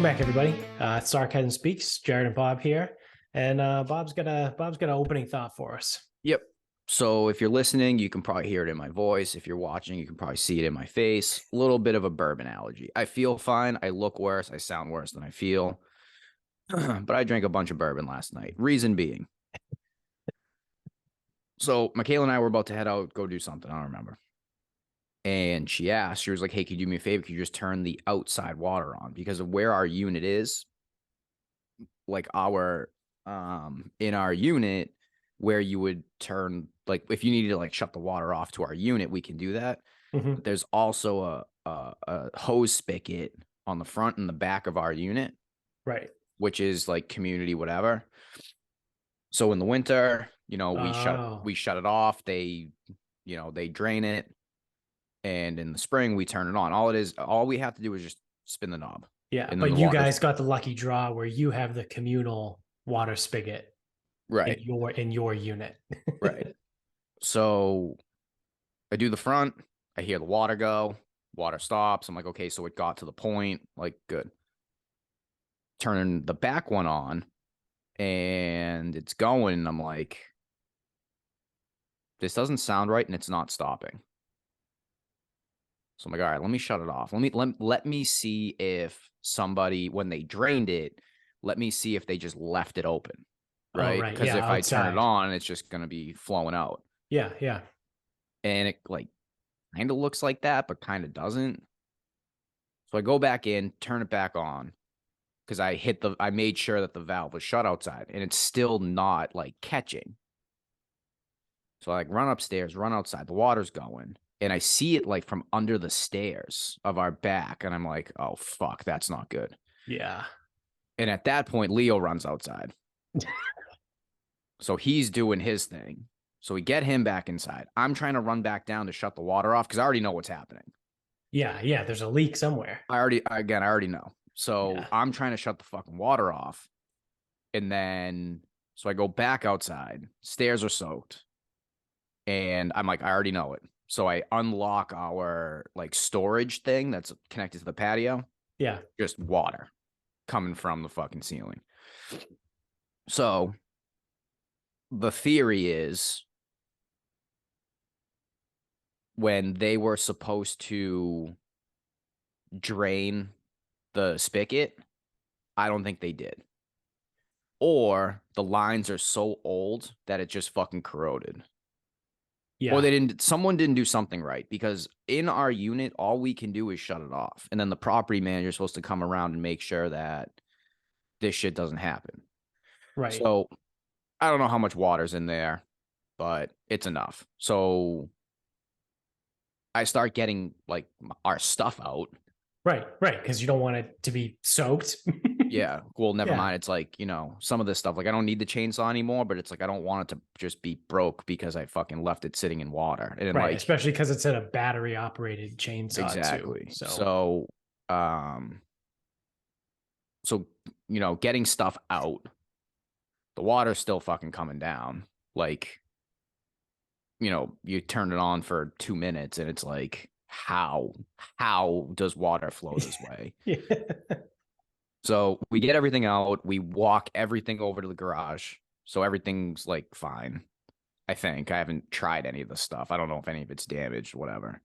Welcome back, everybody. Sarcasm speaks. Jared and Bob here, and Bob's got an opening thought for us. Yep. So if you're listening, you can probably hear it in my voice. If you're watching, you can probably see it in my face. A little bit of a bourbon allergy. I feel fine. I look worse. I sound worse than I feel. But I drank a bunch of bourbon last night. Reason being. So Michaela and I were about to head out, go do something. I don't remember. And she was like, hey, could you do me a favor? Could you just turn the outside water on? Because of where our unit is, like in our unit, where you would turn, like if you needed to like shut the water off to our unit, we can do that. Mm-hmm. But there's also a hose spigot on the front and the back of our unit, Right. which is like community whatever. So in the winter, Oh, we shut it off. They drain it, and in the spring we turn it on. All we have to do is just spin the knob, yeah. and then But the you water's guys got the lucky draw where you have the communal water spigot in right, your unit. right. So I do the front. I hear the water go. Water stops. I'm like, okay, so it got to the point. Like, good. Turning the back one on, and it's going. I'm like, this doesn't sound right, and it's not stopping. So I'm like, all right, let me shut it off. Let me see if somebody, when they drained it, let me see if they just left it open, Oh, right? right. Because Yeah, if I turn it outside. on, it's just gonna be flowing out, Yeah, yeah. and it like kind of looks like that, but kind of doesn't. So I go back in, turn it back on, because I made sure that the valve was shut outside, and it's still not like catching. So I like run upstairs, run outside, the water's going, and I see it like from under the stairs of our back, and I'm like, oh fuck, that's not good. Yeah. And at that point, Leo runs outside. So he's doing his thing. So we get him back inside. I'm trying to run back down to shut the water off because I already know what's happening. Yeah, yeah. There's a leak somewhere. I already know. So Yeah. I'm trying to shut the fucking water off. And then, so I go back outside. Stairs are soaked. And I'm like, I already know it. So I unlock our like storage thing that's connected to the patio. Yeah. Just water coming from the fucking ceiling. So the theory is when they were supposed to drain the spigot, I don't think they did. Or the lines are so old that it just fucking corroded. Or Yeah. someone didn't do something right, because in our unit, all we can do is shut it off. And then the property manager is supposed to come around and make sure that this shit doesn't happen. Right. So I don't know how much water's in there, but it's enough. So I start getting like our stuff out. Right. Right. Because you don't want it to be soaked. Yeah. Well, never Yeah. mind. It's like, some of this stuff, like I don't need the chainsaw anymore, but it's like I don't want it to just be broke because I fucking left it sitting in water. And Right. like, Especially because it's in a battery operated chainsaw too. exactly. So Um, so, getting stuff out, the water's still fucking coming down. Like, you turn it on for 2 minutes and it's like, how does water flow this way? yeah. So we get everything out. We walk everything over to the garage. So everything's like fine. I think I haven't tried any of the stuff. I don't know if any of it's damaged, whatever.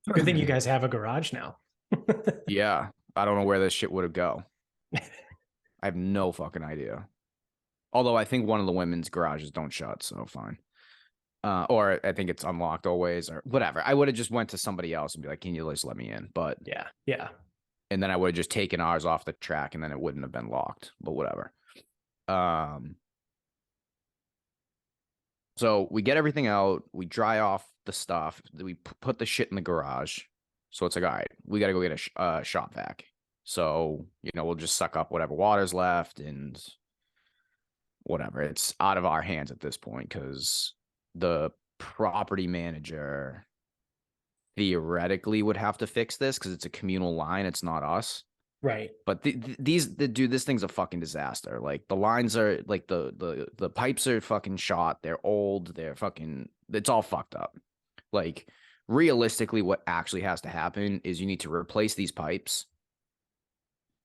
Good thing you guys have a garage now. Yeah. I don't know where this shit would go. I have no fucking idea. Although I think one of the women's garages don't shut, so fine. Or I think it's unlocked always or whatever. I would have just went to somebody else and be like, can you just let me in? But Yeah. Yeah. and then I would have just taken ours off the track and then it wouldn't have been locked, but whatever. So we get everything out, we dry off the stuff, we put the shit in the garage. So it's like, all right, we got to go get a shop vac. So, we'll just suck up whatever water's left and whatever. It's out of our hands at this point because the property manager theoretically would have to fix this because it's a communal line. It's not us. Right. But dude, this thing's a fucking disaster. Like the lines are like the pipes are fucking shot. They're old. It's all fucked up. Like realistically, what actually has to happen is you need to replace these pipes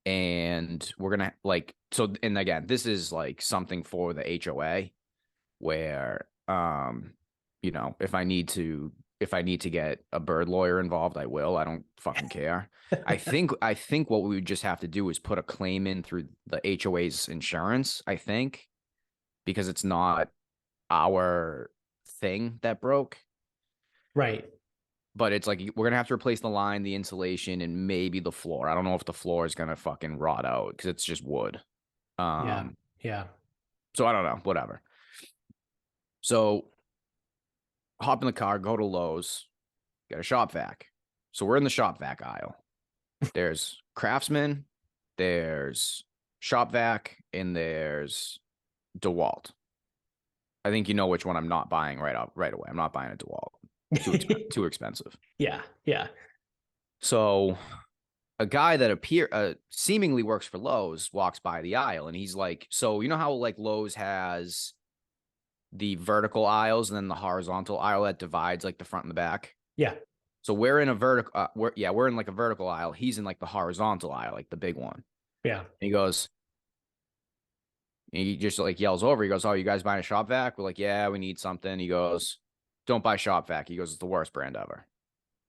and we're gonna like so. And again, this is like something for the HOA where you know, if I need to get a bird lawyer involved, I will. I don't fucking care. I think what we would just have to do is put a claim in through the HOA's insurance, I think, because it's not our thing that broke. Right. But it's like we're gonna have to replace the line, the insulation, and maybe the floor. I don't know if the floor is gonna fucking rot out because it's just wood. Yeah. Yeah. So I don't know, whatever. So hop in the car, go to Lowe's, get a shop vac. So we're in the shop vac aisle. There's Craftsman, there's shop vac, and there's DeWalt. I think you know which one I'm not buying right away. I'm not buying a DeWalt. Too expensive. Yeah. Yeah. So a guy that seemingly works for Lowe's walks by the aisle, and he's like, so you know how like Lowe's has the vertical aisles and then the horizontal aisle that divides like the front and the back. Yeah. So we're in a vertical. We're in like a vertical aisle. He's in like the horizontal aisle, like the big one. Yeah. And he goes, and he just like yells over. He goes, "Oh, you guys buying a shop vac?" We're like, "Yeah, we need something." He goes, "Don't buy shop vac." He goes, "It's the worst brand ever."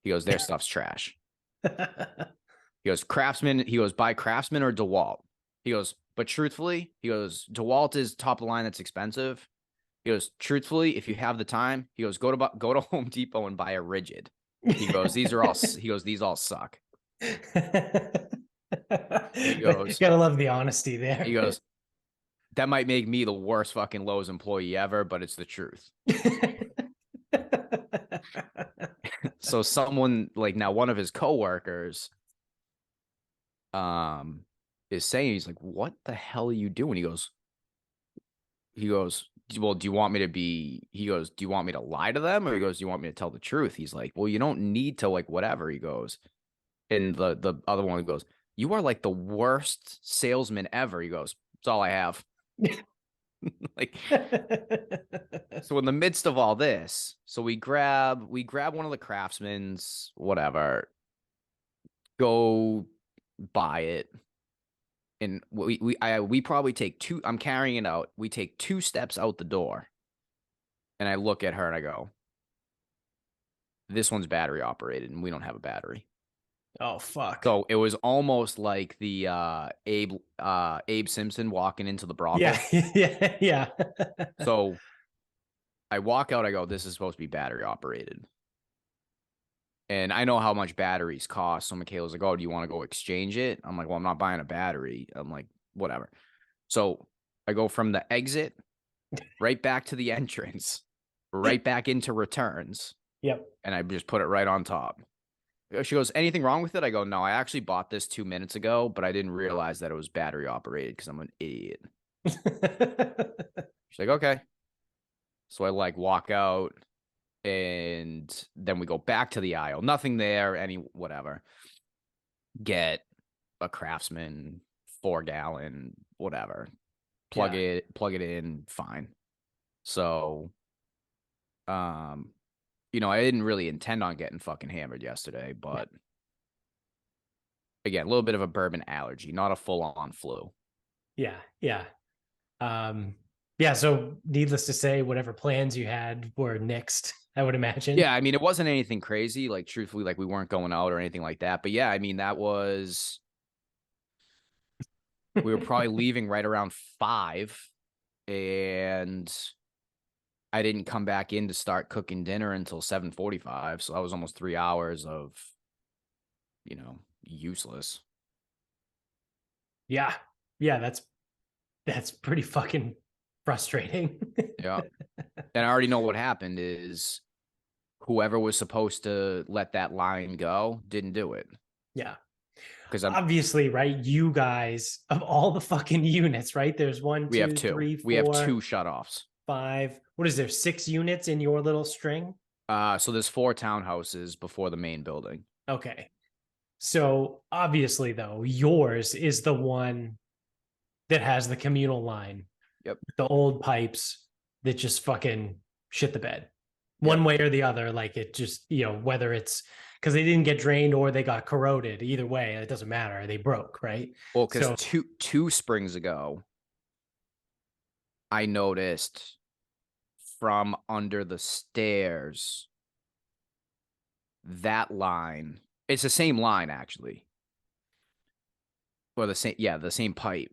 He goes, "Their stuff's trash." He goes, "Craftsman." He goes, "Buy Craftsman or DeWalt." He goes, "But truthfully," he goes, "DeWalt is top of the line. That's expensive." He goes, "Truthfully, if you have the time," he goes, go to Home Depot and buy a Rigid." He goes, "These all suck." He goes, Gotta love the honesty there. he goes, "That might make me the worst fucking Lowe's employee ever, but it's the truth." So someone like now one of his coworkers is saying, he's like, "What the hell are you doing?" He goes, "Well, do you want me to be," he goes, "Do you want me to lie to them?" Or he goes, "Do you want me to tell the truth?" He's like, "Well, you don't need to like whatever." He goes, and the other one goes, "You are like the worst salesman ever." He goes, "That's all I have." Like, so in the midst of all this, so we grab one of the Craftsman's, whatever, go buy it. And we probably take two, I'm carrying it out. We take 2 steps out the door. And I look at her and I go, "This one's battery operated and we don't have a battery." Oh fuck. So it was almost like the Abe Simpson walking into the brothel. Yeah. Yeah. So I walk out, I go, "This is supposed to be battery operated." And I know how much batteries cost. So Michaela's like, "Oh, do you want to go exchange it?" I'm like, "Well, I'm not buying a battery." I'm like, "Whatever." So I go from the exit right back to the entrance, right back into returns. Yep. And I just put it right on top. She goes, "Anything wrong with it?" I go, "No, I actually bought this 2 minutes ago, but I didn't realize that it was battery operated because I'm an idiot." She's like, "Okay." So I like walk out and then we go back to the aisle. Nothing there, any whatever. Get a Craftsman 4-gallon, whatever. Plug it in, fine. So you know, I didn't really intend on getting fucking hammered yesterday, but again, a little bit of a bourbon allergy, not a full-on flu. Yeah. Yeah. Yeah. So needless to say, whatever plans you had were nixed, I would imagine. Yeah, I mean, it wasn't anything crazy. Like, truthfully, like we weren't going out or anything like that. But yeah, I mean, we were probably leaving right around 5, and I didn't come back in to start cooking dinner until 7:45. So that was almost 3 hours of, you know, useless. Yeah. Yeah. That's pretty fucking frustrating. Yeah. And I already know what happened is whoever was supposed to let that line go didn't do it. Yeah. Because obviously, right? You guys, of all the fucking units, right? There's one, we have two, 2. three, 4, We have 2 shutoffs. 5. What is there? 6 units in your little string? So there's 4 townhouses before the main building. Okay. So obviously, though, yours is the one that has the communal line. Yep. The old pipes that just fucking shit the bed. One way or the other, like it just, you know, whether it's because they didn't get drained or they got corroded. Either way, it doesn't matter. They broke, right? Well, because So two springs ago, I noticed from under the stairs that line. It's the same line actually, or the same pipe.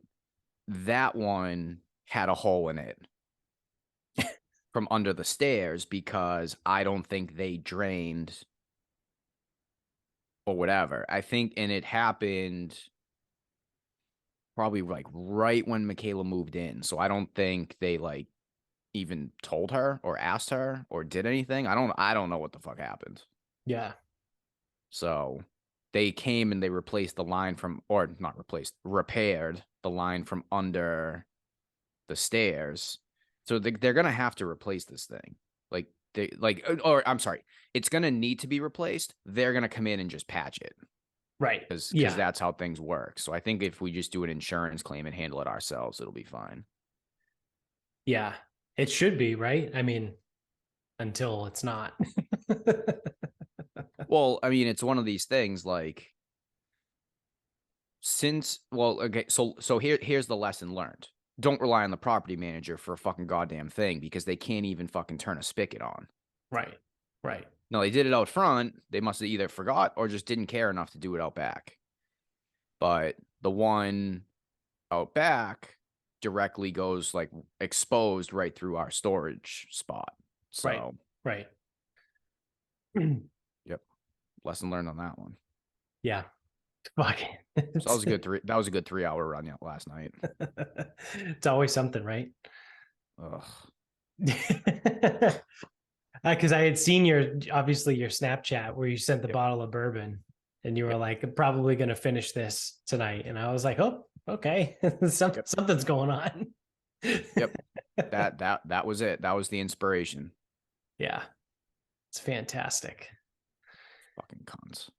That one had a hole in it from under the stairs because I don't think they drained or whatever. I think, and it happened probably like right when Michaela moved in. So I don't think they like even told her or asked her or did anything. I don't know what the fuck happened. yeah, So they came and they replaced the line from, or not replaced, repaired the line from under the stairs. So they're gonna have to replace this thing. Like or I'm sorry, it's gonna need to be replaced. They're gonna come in and just patch it right. because Yeah, that's how things work. So I think if we just do an insurance claim and handle it ourselves, it'll be fine. yeah. It should be, right? I mean, until it's not. Well, I mean, it's one of these things like okay, so here's the lesson learned. Don't rely on the property manager for a fucking goddamn thing because they can't even fucking turn a spigot on. Right. Right. No, they did it out front. They must have either forgot or just didn't care enough to do it out back. But the one out back directly goes like exposed right through our storage spot. So, Right. yep, lesson learned on that one. Yeah. Fuck. So that was a good That was a good 3 hour run last night. It's always something, right? Ugh. Because I had seen your Snapchat where you sent the Yep. bottle of bourbon and you were Yep. like, I'm probably going to finish this tonight. And I was like, oh, okay. Something's going on. Yep. That was it. That was the inspiration. Yeah. It's fantastic. Fucking cons.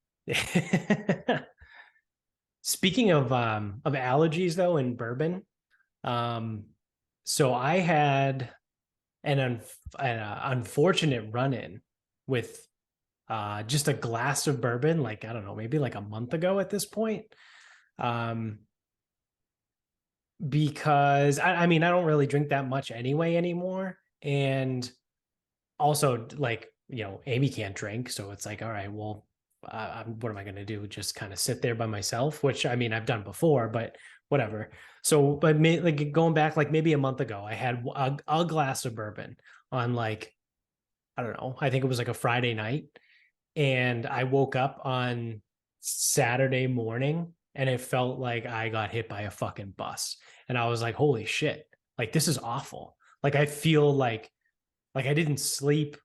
Speaking of allergies though in bourbon, so I had an unfortunate run-in with just a glass of bourbon, like I don't know, maybe like a month ago at this point. Because I mean I don't really drink that much anyway anymore, and also like Amy can't drink, so it's like all right, well, what am I going to do? Just kind of sit there by myself, which I mean I've done before, but whatever. So, but like going back like maybe a month ago, I had a glass of bourbon on like I don't know, I think it was like a Friday night, and I woke up on Saturday morning and it felt like I got hit by a fucking bus, and I was like, holy shit, like this is awful. Like I feel like I didn't sleep,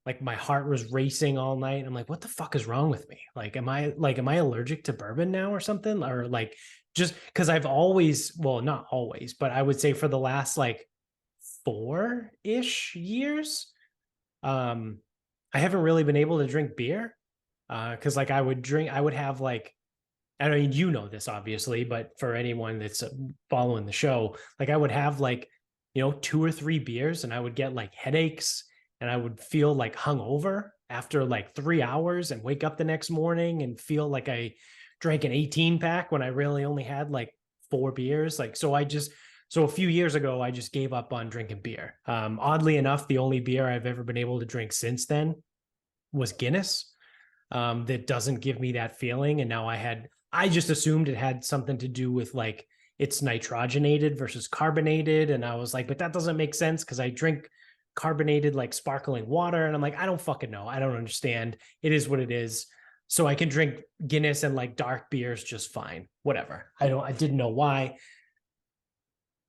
like my heart was racing all night. I'm like, what the fuck is wrong with me? Like am I allergic to bourbon now or something? Or like just because I've always, well, not always, but I would say for the last like 4-ish years, I haven't really been able to drink beer. Because like I would have like, I mean, you know this obviously, but for anyone that's following the show, like I would have like 2 or 3 beers and I would get like headaches and I would feel like hungover after like 3 hours and wake up the next morning and feel like I drank an 18 pack when I really only had like 4 beers. Like, so a few years ago, I just gave up on drinking beer. Oddly enough, the only beer I've ever been able to drink since then was Guinness. That doesn't give me that feeling. And now I just assumed it had something to do with like it's nitrogenated versus carbonated. And I was like, but that doesn't make sense because I drink carbonated like sparkling water. And I'm like, I don't fucking know. I don't understand. It is what it is. So I can drink Guinness and like dark beers just fine. Whatever. I didn't know why.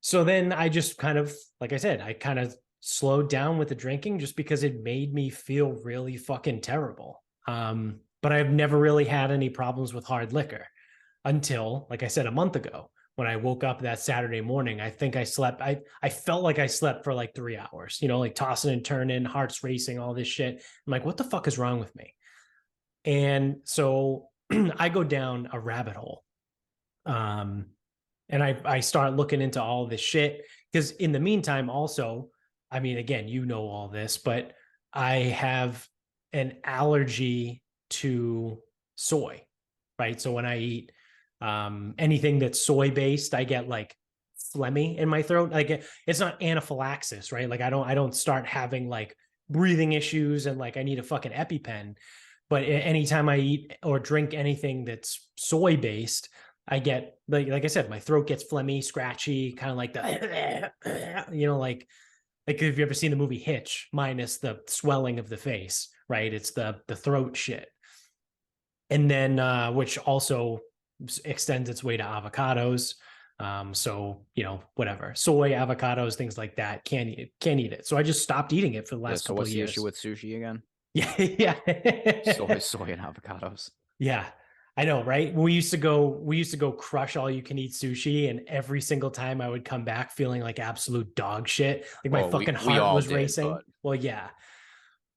So then I just kind of, like I said, I kind of slowed down with the drinking just because it made me feel really fucking terrible. But I've never really had any problems with hard liquor until, like I said, a month ago when I woke up that Saturday morning. I think I slept. I felt like I slept for like 3 hours, like tossing and turning, hearts racing, all this shit. I'm like, what the fuck is wrong with me? And so I go down a rabbit hole. And I start looking into all this shit because in the meantime, also, I mean, again, all this, but I have an allergy to soy, right? So when I eat anything that's soy based, I get like phlegmy in my throat. Like it's not anaphylaxis, right? Like I don't start having like breathing issues and like I need a fucking EpiPen. But anytime I eat or drink anything that's soy based, I get like I said, my throat gets phlegmy, scratchy, kind of like the like if you ever seen the movie Hitch, minus the swelling of the face, right? It's the throat shit. And then which also extends its way to avocados. So whatever, soy, avocados, things like that, can't eat it. So I just stopped eating it for the Yeah. last So couple what's of the years. issue with sushi again? Yeah, yeah. Soy, and avocados. Yeah. I know, right? We used to go crush all you can eat sushi, and every single time I would come back feeling like absolute dog shit. Like my Well, fucking we heart all was did, racing. but Well, yeah.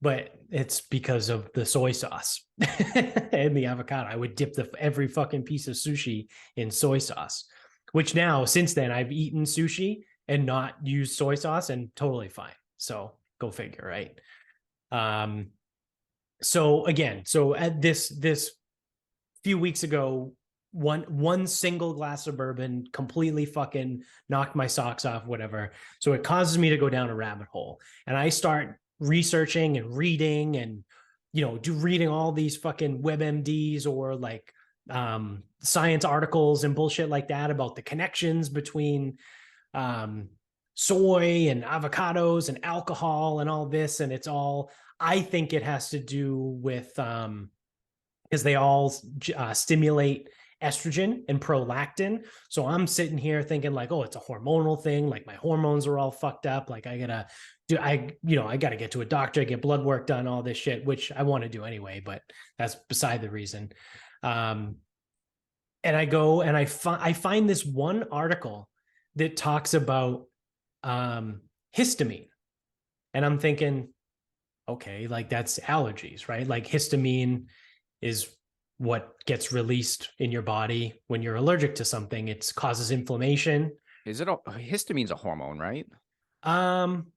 But it's because of the soy sauce and the avocado. I would dip every fucking piece of sushi in soy sauce, which now, since then, I've eaten sushi and not used soy sauce and totally fine. So go figure, right? Um, so again, so at this few weeks ago, one single glass of bourbon completely fucking knocked my socks off, whatever. So it causes me to go down a rabbit hole, and I start researching and reading and reading all these fucking WebMDs or like science articles and bullshit like that about the connections between um, soy and avocados and alcohol and all this, and it's all, I think it has to do with because they all stimulate estrogen and prolactin. So I'm sitting here thinking like, oh, it's a hormonal thing. Like my hormones are all fucked up. Like I gotta get to a doctor, get blood work done, all this shit, which I want to do anyway, but that's beside the reason. And I go and I find this one article that talks about histamine, and I'm thinking, okay, like that's allergies, right? Like histamine is what gets released in your body when you're allergic to something. It causes inflammation. is it histamine's a hormone, right? Um,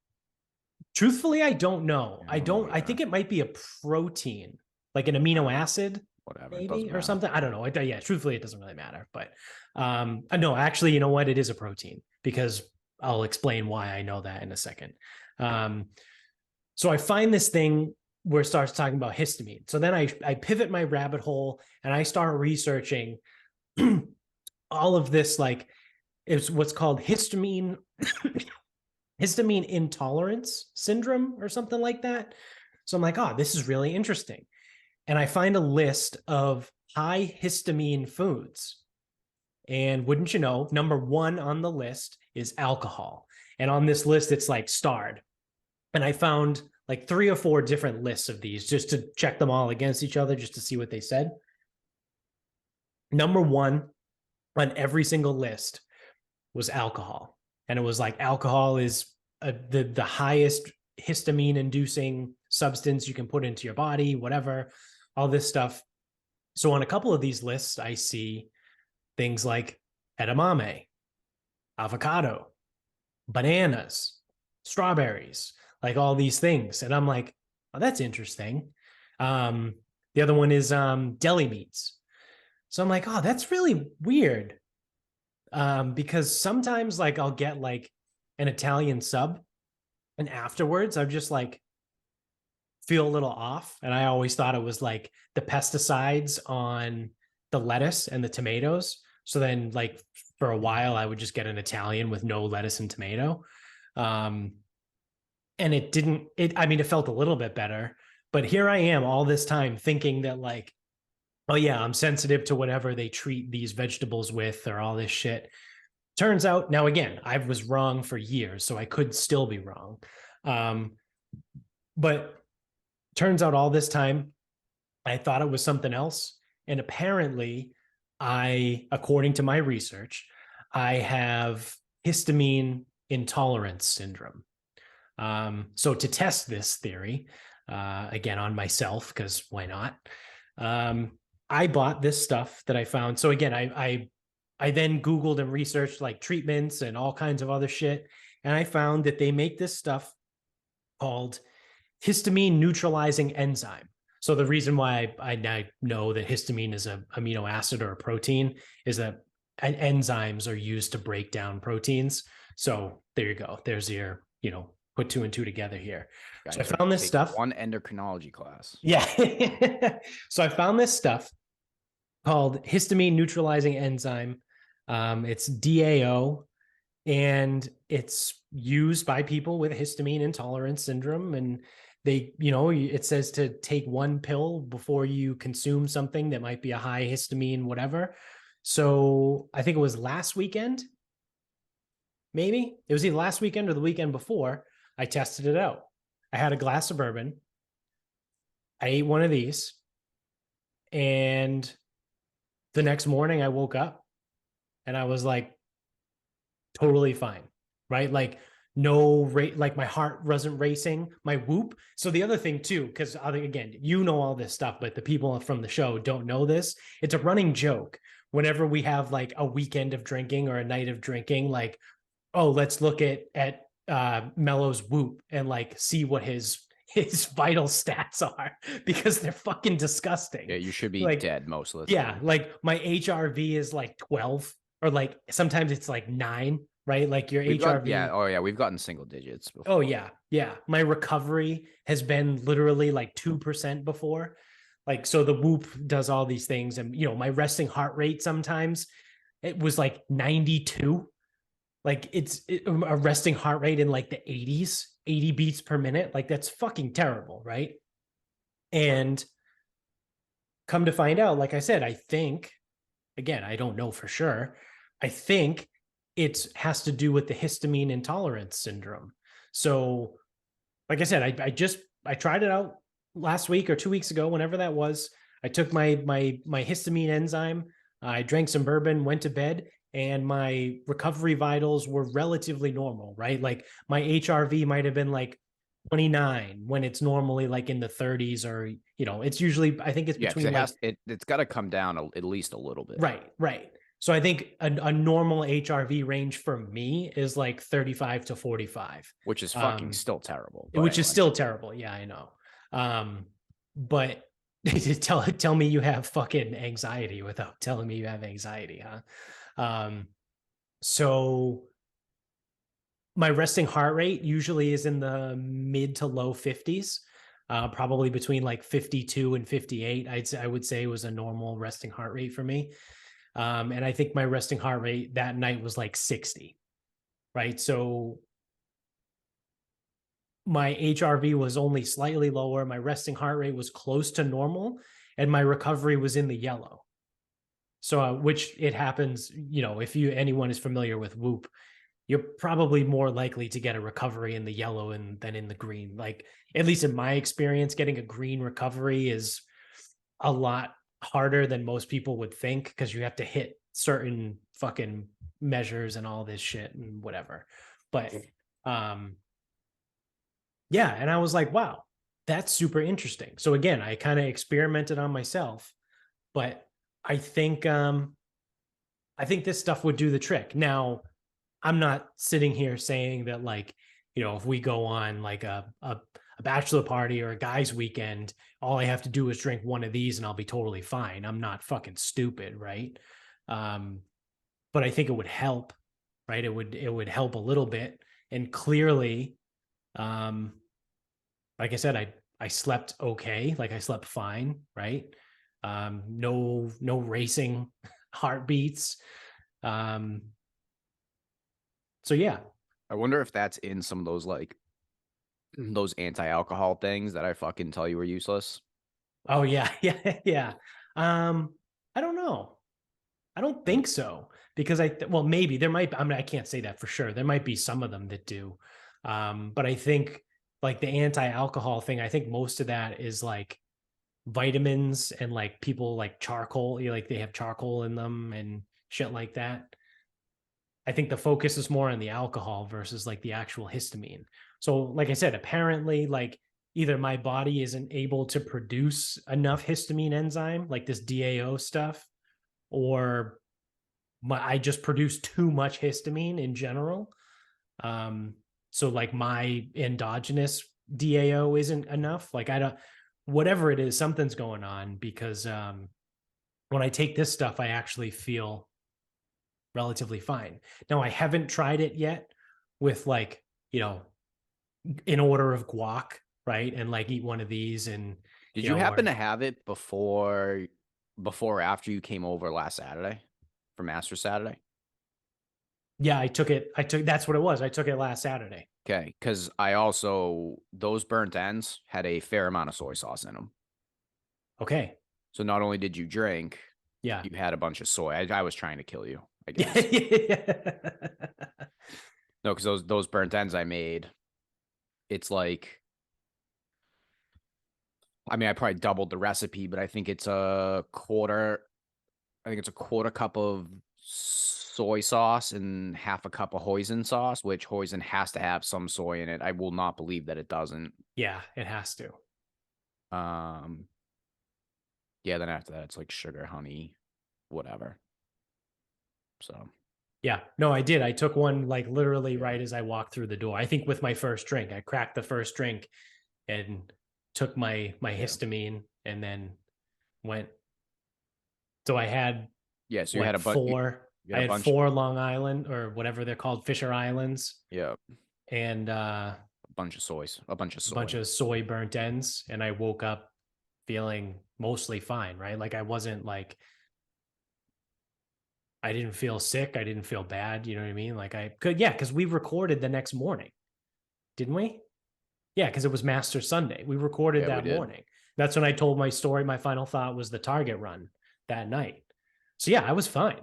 Truthfully, I don't know. Yeah, I don't know I think either. it might be a protein, like an amino acid, Whatever, it maybe, doesn't or matter. something. I don't know. Yeah, truthfully, it doesn't really matter. But no, actually, you know what? It is a protein, because I'll explain why I know that in a second. Um, so I find this thing where it starts talking about histamine. So then I pivot my rabbit hole and I start researching all of this, like it's what's called histamine intolerance syndrome or something like that. So I'm like, oh, this is really interesting. And I find a list of high histamine foods. And wouldn't you know, number one on the list is alcohol. And on this list, it's like starred. And I found like 3 or 4 different lists of these just to check them all against each other, just to see what they said. Number one on every single list was alcohol. And it was like alcohol is the highest histamine inducing substance you can put into your body, whatever, all this stuff. So on a couple of these lists, I see things like edamame, avocado, bananas, strawberries, like all these things. And I'm like, oh, that's interesting. The other one is deli meats. So I'm like, oh, that's really weird. Because sometimes like I'll get like an Italian sub, and afterwards I'm just like feel a little off. And I always thought it was like the pesticides on the lettuce and the tomatoes. So then like for a while I would just get an Italian with no lettuce and tomato. Um, and I mean, it felt a little bit better, but here I am all this time thinking that like, oh yeah, I'm sensitive to whatever they treat these vegetables with or all this shit. Turns out, now again, I was wrong for years, so I could still be wrong. But turns out all this time, I thought it was something else. And apparently, according to my research, I have histamine intolerance syndrome. So to test this theory, again on myself, because why not? I bought this stuff that I found. So again, I then Googled and researched like treatments and all kinds of other shit. And I found that they make this stuff called histamine neutralizing enzyme. So the reason why I know that histamine is a amino acid or a protein is that enzymes are used to break down proteins. So there you go. There's your, put two and two together here. So I Guys are found this take stuff. one endocrinology class. Yeah. So I found this stuff called histamine neutralizing enzyme. It's DAO, and it's used by people with histamine intolerance syndrome. And it says to take one pill before you consume something that might be a high histamine, whatever. So I think it was last weekend, maybe it was either last weekend or the weekend before. I tested it out. I had a glass of bourbon. I ate one of these, and the next morning I woke up and I was like totally fine, right? Like no rate, like my heart wasn't racing, my whoop. So the other thing too, because again, all this stuff, but the people from the show don't know this. It's a running joke whenever we have like a weekend of drinking or a night of drinking, like, oh, let's look at Mello's whoop and like see what his vital stats are, because they're fucking disgusting. Yeah, you should be Like, dead most of the yeah, time. like my HRV is like 12, or like sometimes it's like 9, right? Like your HRV. We've gotten single digits before. Oh yeah, yeah. My recovery has been literally like 2% before. Like, so the whoop does all these things. And my resting heart rate sometimes it was like 92. Like a resting heart rate in like the 80s, 80 beats per minute. Like that's fucking terrible, right? And come to find out, like I said, I think, again, I don't know for sure. I think it has to do with the histamine intolerance syndrome. So, like I said, I tried it out last week or 2 weeks ago, whenever that was. I took my histamine enzyme. I drank some bourbon, went to bed, and my recovery vitals were relatively normal, right? Like my HRV might have been like 29 when it's normally like in the 30s, or it's usually, I think it's Yeah, because between like, it's got to come down at least a little bit, right. So I think a normal HRV range for me is like 35 to 45. which is fucking still terrible. But Which is anyway, still terrible. Yeah, I know. But tell me you have fucking anxiety without telling me you have anxiety, huh? So my resting heart rate usually is in the mid to low 50s, probably between like 52 and 58. I would say was a normal resting heart rate for me. And I think my resting heart rate that night was like 60, right? So my HRV was only slightly lower. My resting heart rate was close to normal, and my recovery was in the yellow. So, which it happens, if anyone is familiar with Whoop, you're probably more likely to get a recovery in the yellow than in the green. Like, at least in my experience, getting a green recovery is a lot harder than most people would think, because you have to hit certain fucking measures and all this shit and whatever. But yeah, and I was like, wow, that's super interesting. So again, I kind of experimented on myself, but I think this stuff would do the trick. Now, I'm not sitting here saying that, like, if we go on like a bachelor party or a guy's weekend, all I have to do is drink one of these and I'll be totally fine. I'm not fucking stupid, right? But I think it would help, right? It would help a little bit. And clearly, like I said, I slept okay. Like, I slept fine, right? No racing heartbeats. So yeah. I wonder if that's in some of those like those anti-alcohol things that I fucking tell you are useless. Oh yeah, yeah. I don't know. I don't think so, because well, maybe there might. I mean, I can't say that for sure. There might be some of them that do, but I think like the anti-alcohol thing. I think most of that is like vitamins, and like people like charcoal. Like they have charcoal in them and shit like that. I think the focus is more on the alcohol versus like the actual histamine. So, like I said, apparently, like either my body isn't able to produce enough histamine enzyme, like this DAO stuff, or I just produce too much histamine in general. So like my endogenous DAO isn't enough. Like I don't. whatever it is, something's going on because when I take this stuff, I actually feel relatively fine. Now, I haven't tried it yet with like, in order of guac, right? And like eat one of these and, Did you happen or to have it before or after you came over last Saturday for Master Saturday? yeah, I took it. That's what it was. I took it last Saturday. Okay, because I also those burnt ends had a fair amount of soy sauce in them. Okay. So not only did you drink, Yeah. you had a bunch of soy. I was trying to kill you, I guess. Yeah. No, because those burnt ends I made, it's like, I mean, I probably doubled the recipe, but I think it's a quarter. I think it's a quarter cup of soy sauce and half a cup of hoisin sauce, which hoisin has to have some soy in it. I will not believe that it doesn't. Yeah, it has to. Um, yeah, then after that, it's like sugar, honey, whatever. So Yeah. No, I did. I took one like literally yeah, right as I walked through the door. I think with my first drink, I cracked the first drink and took my yeah, histamine and then went. So I had yeah. So you had what a bunch. You four? had I a had bunch. 4 Long Island or whatever they're called, Fisher Islands, Yeah, and a bunch of soys, a bunch of a bunch soy. of soy burnt ends. And I woke up feeling mostly fine, right? Like I wasn't like I didn't feel sick. I didn't feel bad. You know what I mean? Like I could, yeah, because we recorded the next morning, didn't we? Yeah, because it was Master Sunday. We recorded Yeah, we that did. morning. That's when I told my story. My final thought was the Target run that night. So yeah, I was fine.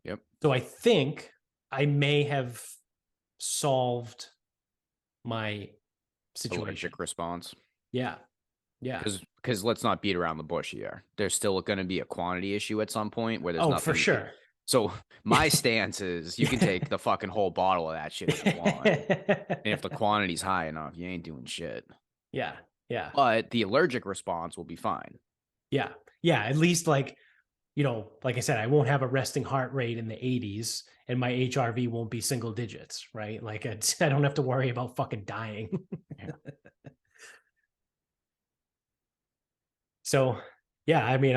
Yep. So I think I may have solved my situation. Allergic response. Yeah. Yeah. Because let's not beat around the bush here. There's still going to be a quantity issue at some point where there's Oh, for nothing you can. sure. So my stance is you can take the fucking whole bottle of that shit if you want. And if the quantity's high enough, you ain't doing shit. Yeah. Yeah. But the allergic response will be fine. Yeah. Yeah. At least like, like I said, I won't have a resting heart rate in the 80s and my HRV won't be single digits, right? Like I don't have to worry about fucking dying. Yeah. So yeah, I mean,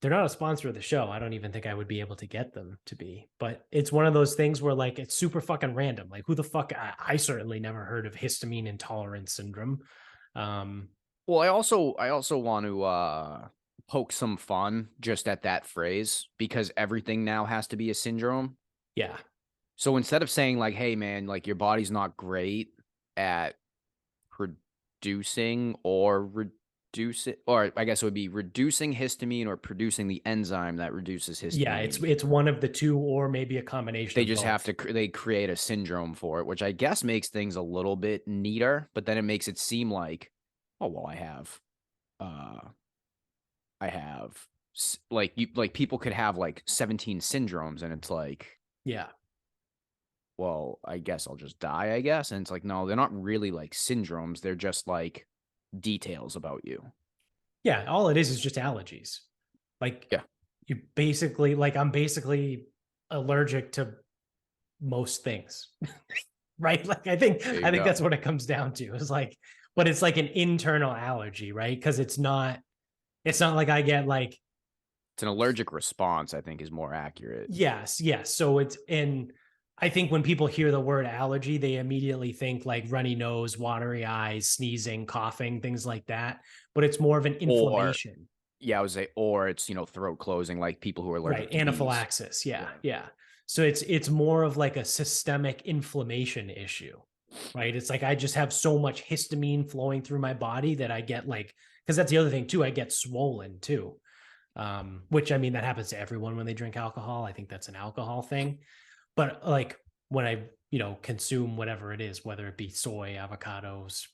they're not a sponsor of the show. I don't even think I would be able to get them to be, but it's one of those things where like, it's super fucking random. Like who the fuck, I certainly never heard of histamine intolerance syndrome. Well, I also want to poke some fun just at that phrase because everything now has to be a syndrome. Yeah. So instead of saying like, "Hey man, like your body's not great at producing or reduce it," or I guess it would be reducing histamine or producing the enzyme that reduces Yeah. histamine. It's one of the two, or maybe a combination They of just have both. to they create a syndrome for it, which I guess makes things a little bit neater, but then it makes it seem like, oh well, uh I have like people could have like 17 syndromes and it's like, Yeah. well, I guess I'll just die, I guess. And it's like, no, they're not really like syndromes. They're just like details about you. Yeah. All it is just allergies. Like Yeah. you basically, like I'm basically allergic to most things. Right. Like There I you think go. that's what it comes down to. Is like, but it's like an internal allergy, right? Because it's not like I get like, It's an allergic response, I think, is more accurate. yes. So it's in, I think when people hear the word allergy, they immediately think like runny nose, watery eyes, sneezing, coughing, things like that. But it's more of an Or, inflammation. yeah, I would say, or it's, throat closing, like people who are Right. allergic to bees. Anaphylaxis. Yeah. Yeah. Yeah. So it's more of like a systemic inflammation issue. Right. It's like I just have so much histamine flowing through my body that I get like, because that's the other thing too, I get swollen too. Which I mean that happens to everyone when they drink alcohol. I think that's an alcohol thing. But like when I, consume whatever it is, whether it be soy, avocados,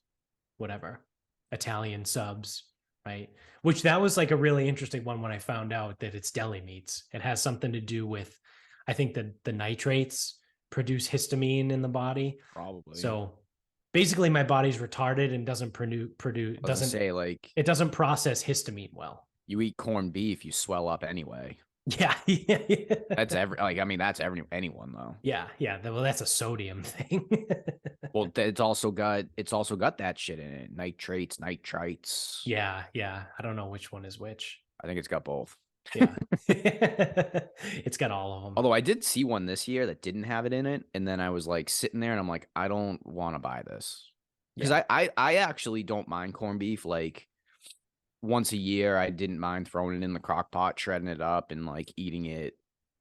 whatever, Italian subs, right? Which that was like a really interesting one when I found out that it's deli meats. It has something to do with, I think that the nitrates produce histamine in the body. Probably. So basically, my body's retarded and doesn't produce I was gonna doesn't say, like, it doesn't process histamine well. you eat corned beef, you swell up anyway. Yeah, yeah, That's every like I mean that's anyone though. yeah, yeah. Well, that's a sodium thing. Well, it's also got that shit in it. Nitrates, nitrites. Yeah, yeah. I don't know which one is which. I think it's got both. Yeah, it's got all of them. Although I did see one this year that didn't have it in it, and then I was like sitting there and I'm like, I don't want to buy this. Because Yeah, I actually don't mind corned beef. Like once a year, I didn't mind throwing it in the crock pot, shredding it up, and like eating it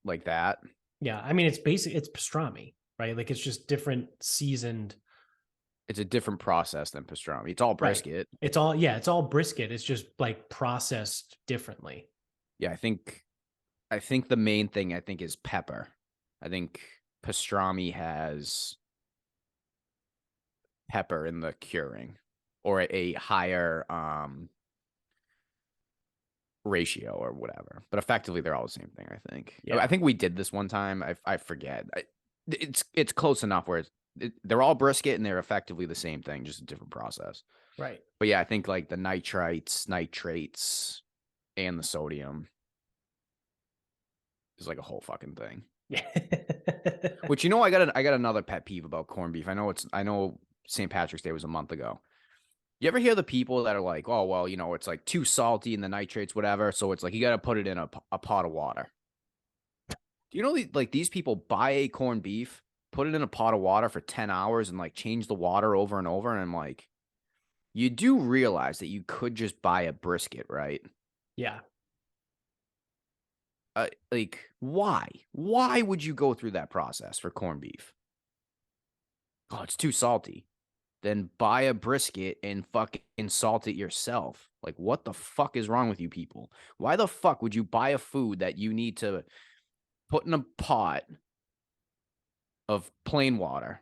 like that. yeah. I mean, it's pastrami, right? Like it's just different seasoned. It's a different process than pastrami. It's all Right. brisket. It's all brisket. It's just like processed differently. Yeah, I think the main thing I think is pepper. I think pastrami has pepper in the curing or a higher ratio or whatever. But effectively, they're all the same thing. I think. I Yeah. think we did this one time. I forget. It's close enough where they're all brisket and they're effectively the same thing, just a different process. Right. But yeah, I think like the nitrites, nitrates, and the sodium is like a whole fucking thing. Yeah. Which I got another pet peeve about corned beef. I know St. Patrick's Day was a month ago. You ever hear the people that are like, oh well, it's like too salty and the nitrates, whatever. So it's like you got to put it in a pot of water. Do you know like these people buy a corned beef, put it in a pot of water for 10 hours and like change the water over and over? And I'm like, you do realize that you could just buy a brisket, right? Yeah. Like, why? Why would you go through that process for corned beef? Oh, it's too salty. Then buy a brisket and fucking salt it yourself. Like, what the fuck is wrong with you people? Why the fuck would you buy a food that you need to put in a pot of plain water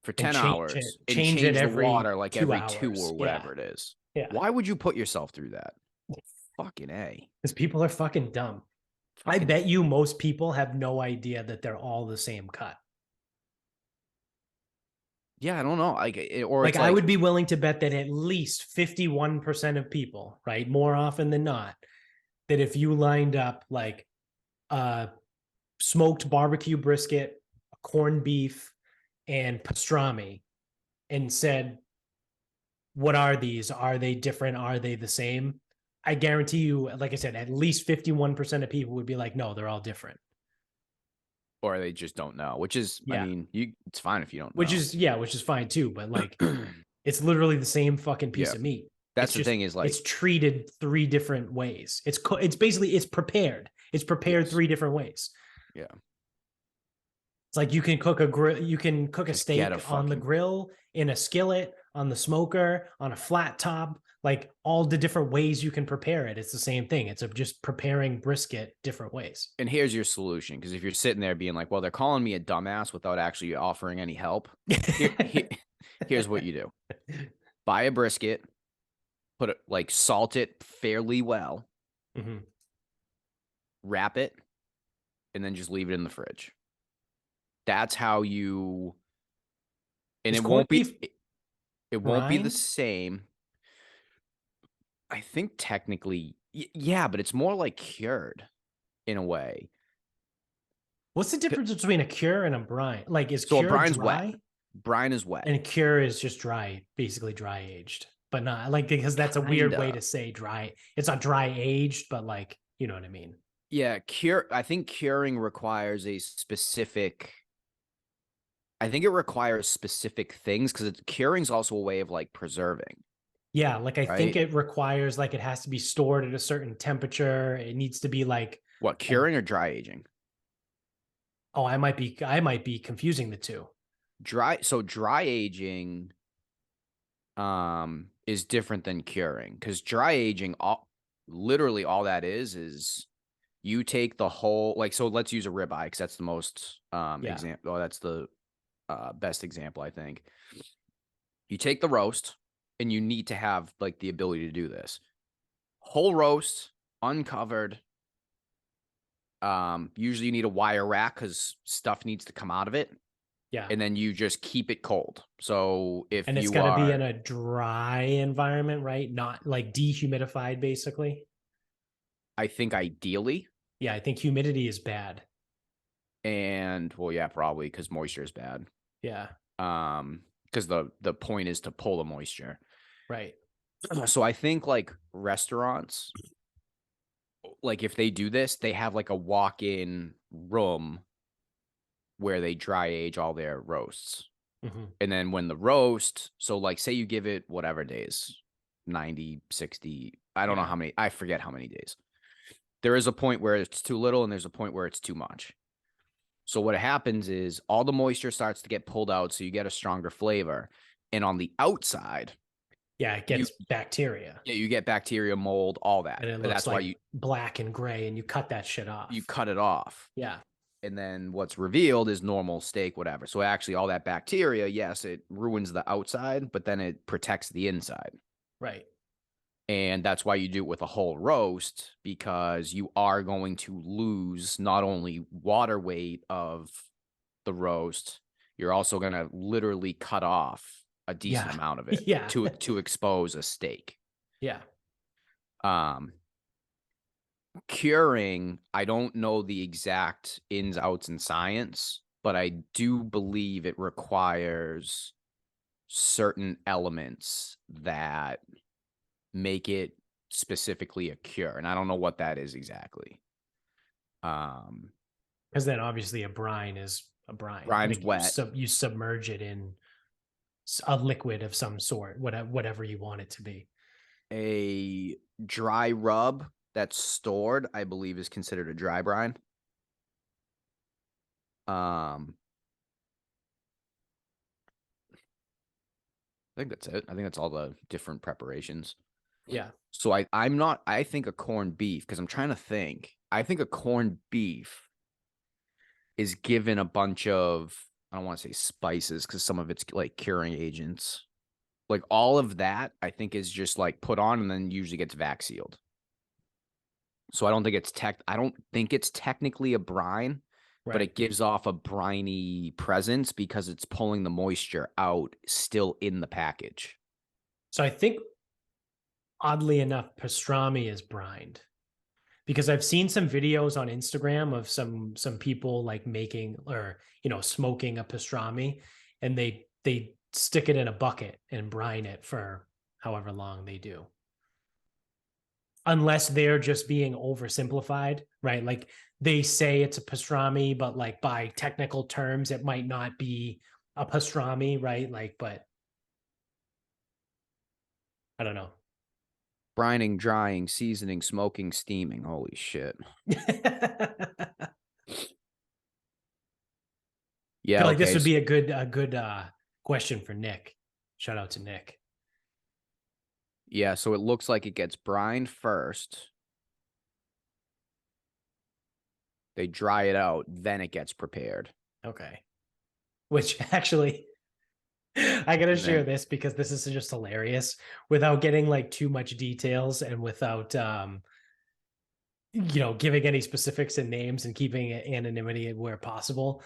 for And 10 hours and change it change the every water like two every two hours. or Yeah. whatever it is? Yeah. Why would you put yourself through that? Fucking A. Because people are fucking dumb. I Fucking bet you most people have no idea that they're all the same cut. yeah, I don't know. Or Like it's I like would be willing to bet that at least 51% of people, right, more often than not, that if you lined up like smoked barbecue brisket, corned beef, and pastrami and said, what are these? Are they different? Are they the same? I guarantee you, like I said, at least 51% of people would be like, no, they're all different. or they just don't know, which is, I Yeah. mean, it's fine if you don't Which know. is, yeah, which is fine too. But like, it's literally the same fucking piece Yeah. of meat. That's It's the just, thing is like, it's treated three different ways. It's basically, it's prepared. It's prepared yes. three different ways. Yeah. It's like you can cook a grill, you can cook a Just get a steak on the fucking grill, in a skillet, on the smoker, on a flat top, like all the different ways you can prepare it. It's the same thing. It's just preparing brisket different ways. and here's your solution. Because if you're sitting there being like, well, they're calling me a dumbass without actually offering any help, here's what you do: buy a brisket, put it like salt it fairly well, Mhm. wrap it, and then just leave it in the fridge. That's how you, and Is corned beef it won't be the brined? same. I think technically, yeah, but it's more like cured in a way. What's the difference between a cure and a brine? Like, is So a cure brine's wet. dry Brine is wet. and a cure is just dry, basically dry aged, but not like because that's a weird way Kinda. to say dry. It's not dry aged, but like, you know what I mean? Yeah, I think curing requires a specific. I think it requires specific things because curing is also a way of like preserving, Yeah, like I think right? it requires like it has to be stored at a certain temperature. It needs to be like What, curing or dry aging? oh, I might be confusing the two. Dry aging is different than curing because dry aging literally all that is you take the whole like so let's use a ribeye because that's the most Yeah. example. Oh, that's the best example I think. You take the roast and you need to have like the ability to do this. Whole roast, uncovered. Usually you need a wire rack because stuff needs to come out of it. Yeah. And then you just keep it cold. So if And it's you got to be in are, a dry environment, right? Not like dehumidified basically. I think ideally, Yeah, I think humidity is bad. and well, yeah, probably because moisture is bad. Yeah, Because the point is to pull the moisture. right. So I think like restaurants, like if they do this, they have like a walk-in room where they dry age all their roasts. Hmm. And then when the roast, so like say you give it whatever days, 90, 60, I don't know Yeah, how many, I forget how many days. There is a point where it's too little and there's a point where it's too much. So what happens is all the moisture starts to get pulled out, so you get a stronger flavor. And on the outside, yeah, it you gets bacteria, yeah, you get bacteria, mold, all that. and it But looks that's why like black and gray, and you cut that shit you off. cut it off. Yeah, And then what's revealed is normal steak, whatever. So actually, all that bacteria, yes, it ruins the outside, but then it protects the inside. right. And that's why you do it with a whole roast, because you are going to lose not only water weight of the roast, you're also going to literally cut off a decent Yeah, amount of it yeah, to expose a steak. yeah, Um, Curing, I don't know the exact ins, outs, and science, but I do believe it requires certain elements that make it specifically a cure. And I don't know what that is exactly. Um, because then obviously a brine is a brine. Brine's Like you wet. you submerge it in a liquid of some sort, whatever you want it to be. A dry rub that's stored, I believe, is considered a dry brine. Um, I think that's it. I think that's all the different preparations. Yeah, So I'm not, I think a corned beef, because I'm trying to think. I think a corned beef is given a bunch of, I don't want to say spices because some of it's like curing agents. Like all of that, I think is just like put on and then usually gets vac sealed. So I don't think it's technically a brine, but right. it gives off a briny presence because it's pulling the moisture out still in the package. So I think oddly enough, pastrami is brined because I've seen some videos on Instagram of some people like making or smoking a pastrami, and they stick it in a bucket and brine it for however long they do. Unless they're just being oversimplified, right? Like they say it's a pastrami, but like by technical terms, it might not be a pastrami, right? Like, but I don't know. Brining, drying, seasoning, smoking, steaming. Holy shit. I Yeah, feel like this okay. would be a good question for Nick. Shout out to Nick. Yeah, so it looks like it gets brined first. They dry it out, then it gets prepared. Okay. Which actually I gotta And share then this because this is just hilarious without getting like too much details and without giving any specifics and names and keeping anonymity where possible.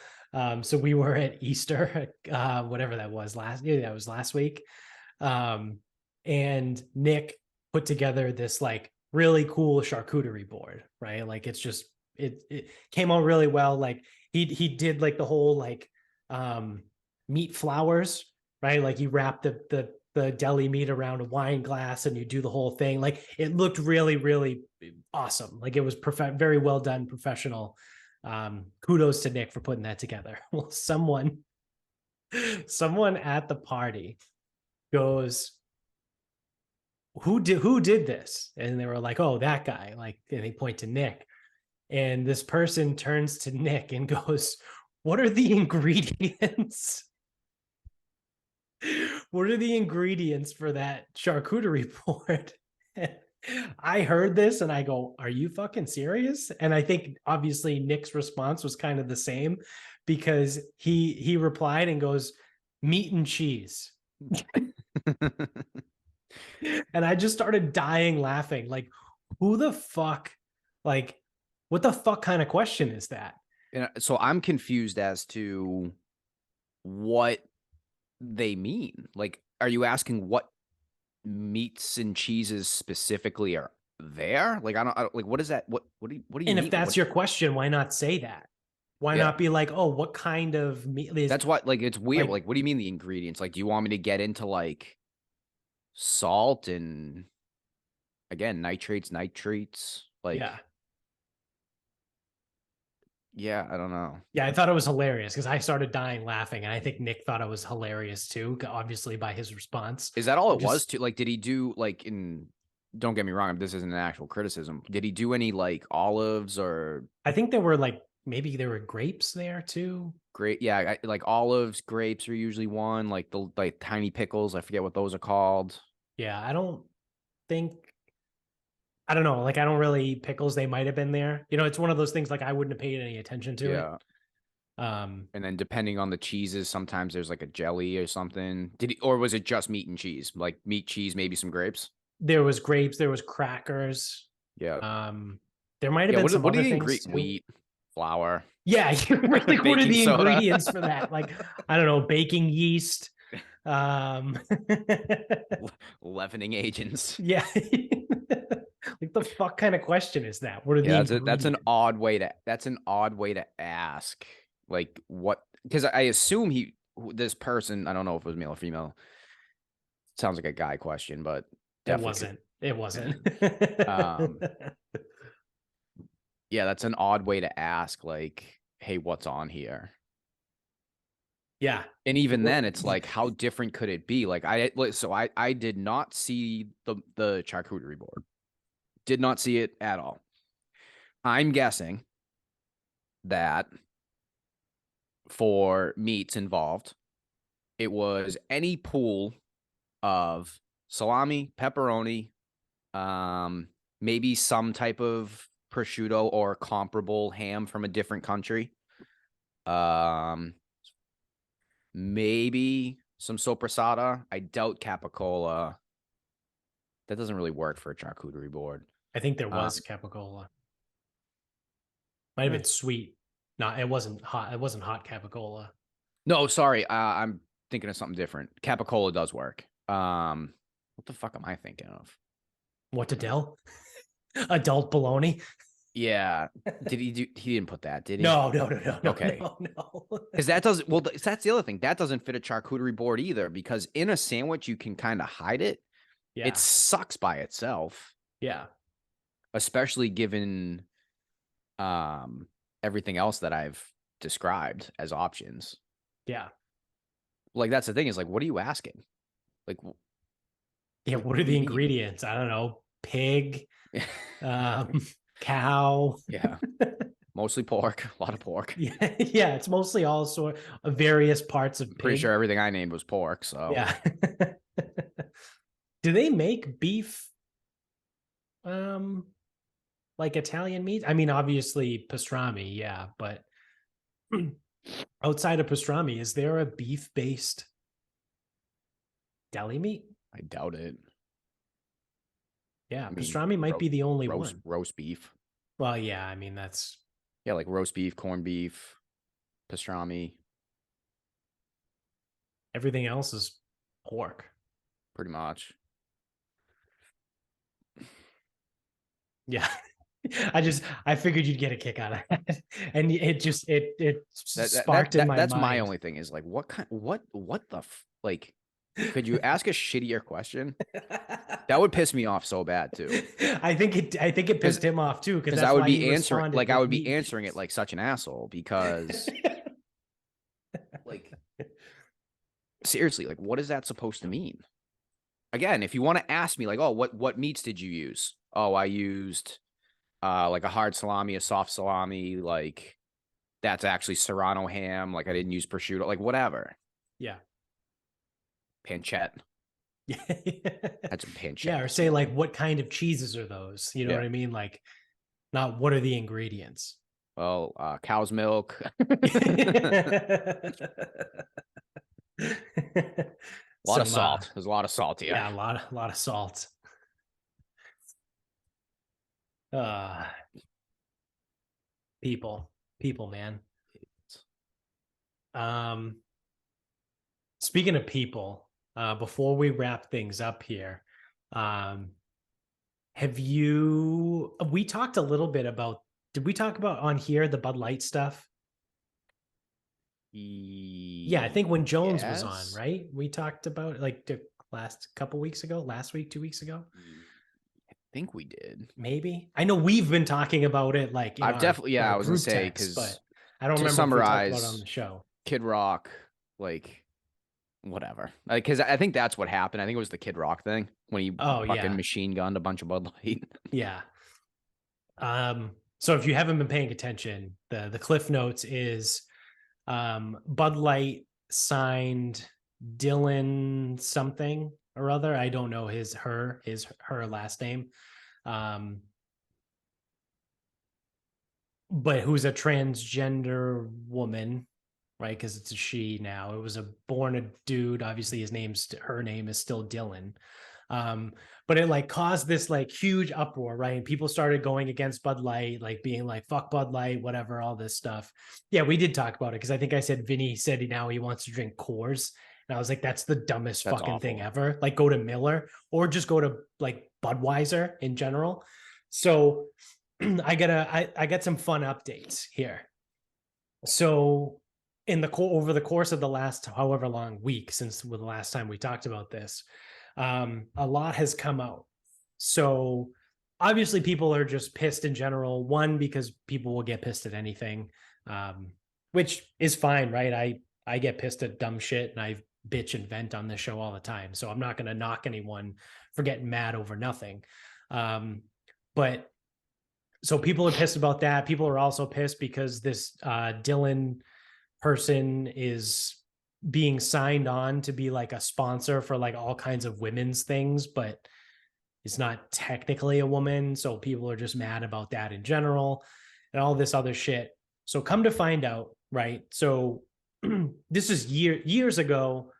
So we were at Easter, whatever that was that was last week. Um, and Nick put together this like really cool charcuterie board, right? Like it's just it came out really well. Like he did like the whole like meat flowers, right? Like you wrap the deli meat around a wine glass and you do the whole thing. Like it looked really, really awesome. Like it was very well done, professional. Kudos to Nick for putting that together. Well, someone at the party goes, who did this? And they were like, oh, that guy. Like, and they point to Nick. And this person turns to Nick and goes, what are the ingredients? What are the ingredients for that charcuterie board? I heard this and I go, are you fucking serious? And I think obviously Nick's response was kind of the same because he replied and goes, meat and cheese. And I just started dying laughing. Like, who the fuck, like, what the fuck kind of question is that? and so I'm confused as to what they mean. Like, are you asking what meats and cheeses specifically are there? Like I don't like what is that? What do you And if mean? Like that's what your question, why not say that? Why yeah. not be like, oh, what kind of meat is That's what like it's weird. like, Like what do you mean the ingredients? Like do you want me to get into like salt and again nitrates? yeah. Like yeah, I don't know. Yeah, I thought it was hilarious because I started dying laughing, and I think Nick thought it was hilarious too, obviously by his response. Is that all I it was just, too? Like did he do like in don't get me wrong, this isn't an actual criticism. Did he do any like olives or I think there were like maybe there were grapes there too. grape? Yeah, like olives, grapes are usually one. Like the like tiny pickles. I forget what those are called. Yeah, I don't think I don't know. Like I don't really pickles. They might have been there. You know, it's one of those things like I wouldn't have paid any attention to it. Yeah. Um, And then depending on the cheeses, sometimes there's like a jelly or something. Did he, or was it just meat and cheese? Like meat, cheese, maybe some grapes? there was grapes. There was crackers. Yeah. Um, there might have Yeah. been some What do other you things ingredient? too. Wheat, flour, Yeah, you really. What are baking the soda, ingredients for that? Like I don't know, baking yeast. Um, leavening agents. yeah. Like the fuck kind of question is that? What are the Yeah, that's an ingredients? odd way to ask. Like what? Because I assume this person, I don't know if it was male or female. Sounds like a guy question, but It definitely could. wasn't. It wasn't. Um, yeah, that's an odd way to ask. Like, hey, what's on here? Yeah. And even then, it's like, how different could it be? So I did not see the charcuterie board. Did not see it at all. I'm guessing that for meats involved, it was any pool of salami, pepperoni, maybe some type of prosciutto or comparable ham from a different country. Um, maybe some sopressata. I doubt capicola. That doesn't really work for a charcuterie board. I think there Um, was capicola. Might have eh. been sweet. Not it wasn't hot. It wasn't hot capicola. No, sorry. I'm thinking of something different. Capicola does work. What the fuck am I thinking of? What to tell? Adult bologna? Yeah. Did he do? He didn't put that, did he? No, no, no, no, no, Okay. no, no. Because that doesn't, well, that's the other thing. That doesn't fit a charcuterie board either, because in a sandwich, you can kind of hide it. It Yeah, sucks by itself, yeah, especially given everything else that I've described as options. yeah, Like, that's the thing is like, what are you asking? Like, yeah. What are what do the you mean? ingredients? I don't know. Pig, um, cow. Yeah. Mostly pork, a lot of pork. Yeah, yeah. It's mostly all sort of various parts of I'm pretty pig. sure everything I named was pork. So Yeah. Do they make beef? Um, like Italian meat? I mean, obviously pastrami, yeah, but outside of pastrami, is there a beef-based deli meat? I doubt it. Yeah, I mean, pastrami might be the only one. roast beef. Well, yeah, I mean that's Yeah, like roast beef, corned beef, pastrami, everything else is pork. pretty much. Yeah. I figured you'd get a kick out of that. And it sparked in my That's my mind. only thing is like what the like could you ask a shittier question? That would piss me off so bad too. I think it Because pissed him off too, because because that's why he responded I with would be meat. answering it like such an asshole because like seriously, like what is that supposed to mean? Again, if you want to ask me like, oh, what meats did you use? Oh, I used like a hard salami, a soft salami, like that's actually Serrano ham, like I didn't use prosciutto, like whatever. Yeah. Pancetta. Yeah. Had some pancetta Yeah, or this say like morning. what kind of cheeses are those? You know Yeah. what I mean? Like not what are the ingredients? Well, cow's milk. A lot of Some salt. There's a lot of salt here. yeah, a lot of salt. Uh people. People, man. Um Speaking of people, before we wrap things up here, um Have you? We talked a little bit about. Did we talk about on here the Bud Light stuff? Yeah, I think when Jones was on, Yes. right? We talked about like the last couple weeks ago, last week, 2 weeks ago, I think we did. maybe. I know we've been talking about it like in I've definitely, yeah, our I was gonna group say, text, but because I don't to remember if we talked about it on summarize, the show. Kid Rock, like whatever. Like, because I think that's what happened. I think it was the Kid Rock thing when he Oh fucking yeah, machine gunned a bunch of Bud Light. yeah. So if you haven't been paying attention, the cliff notes is Bud Light signed Dylan something or other. I don't know her last name. Um, but who's a transgender woman, right? Because it's a she now. It was a born a dude. Obviously, her name is still Dylan. But it like caused this like huge uproar, right? And people started going against Bud Light, like being like "fuck Bud Light," whatever, all this stuff. Yeah, we did talk about it because I think I said Vinny said now he wants to drink Coors, and I was like, that's the dumbest That's fucking thing awful. ever. Like, go to Miller or just go to like Budweiser in general. So I got some fun updates here. So over the course of the last however long week since the last time we talked about this, a lot has come out. So obviously people are just pissed in general. One, because people will get pissed at anything, which is fine, right? I get pissed at dumb shit and I bitch and vent on this show all the time. So I'm not going to knock anyone for getting mad over nothing. But so people are pissed about that. People are also pissed because this Dylan person is being signed on to be like a sponsor for like all kinds of women's things, but it's not technically a woman. So people are just mad about that in general and all this other shit. So come to find out, right? So this is years ago.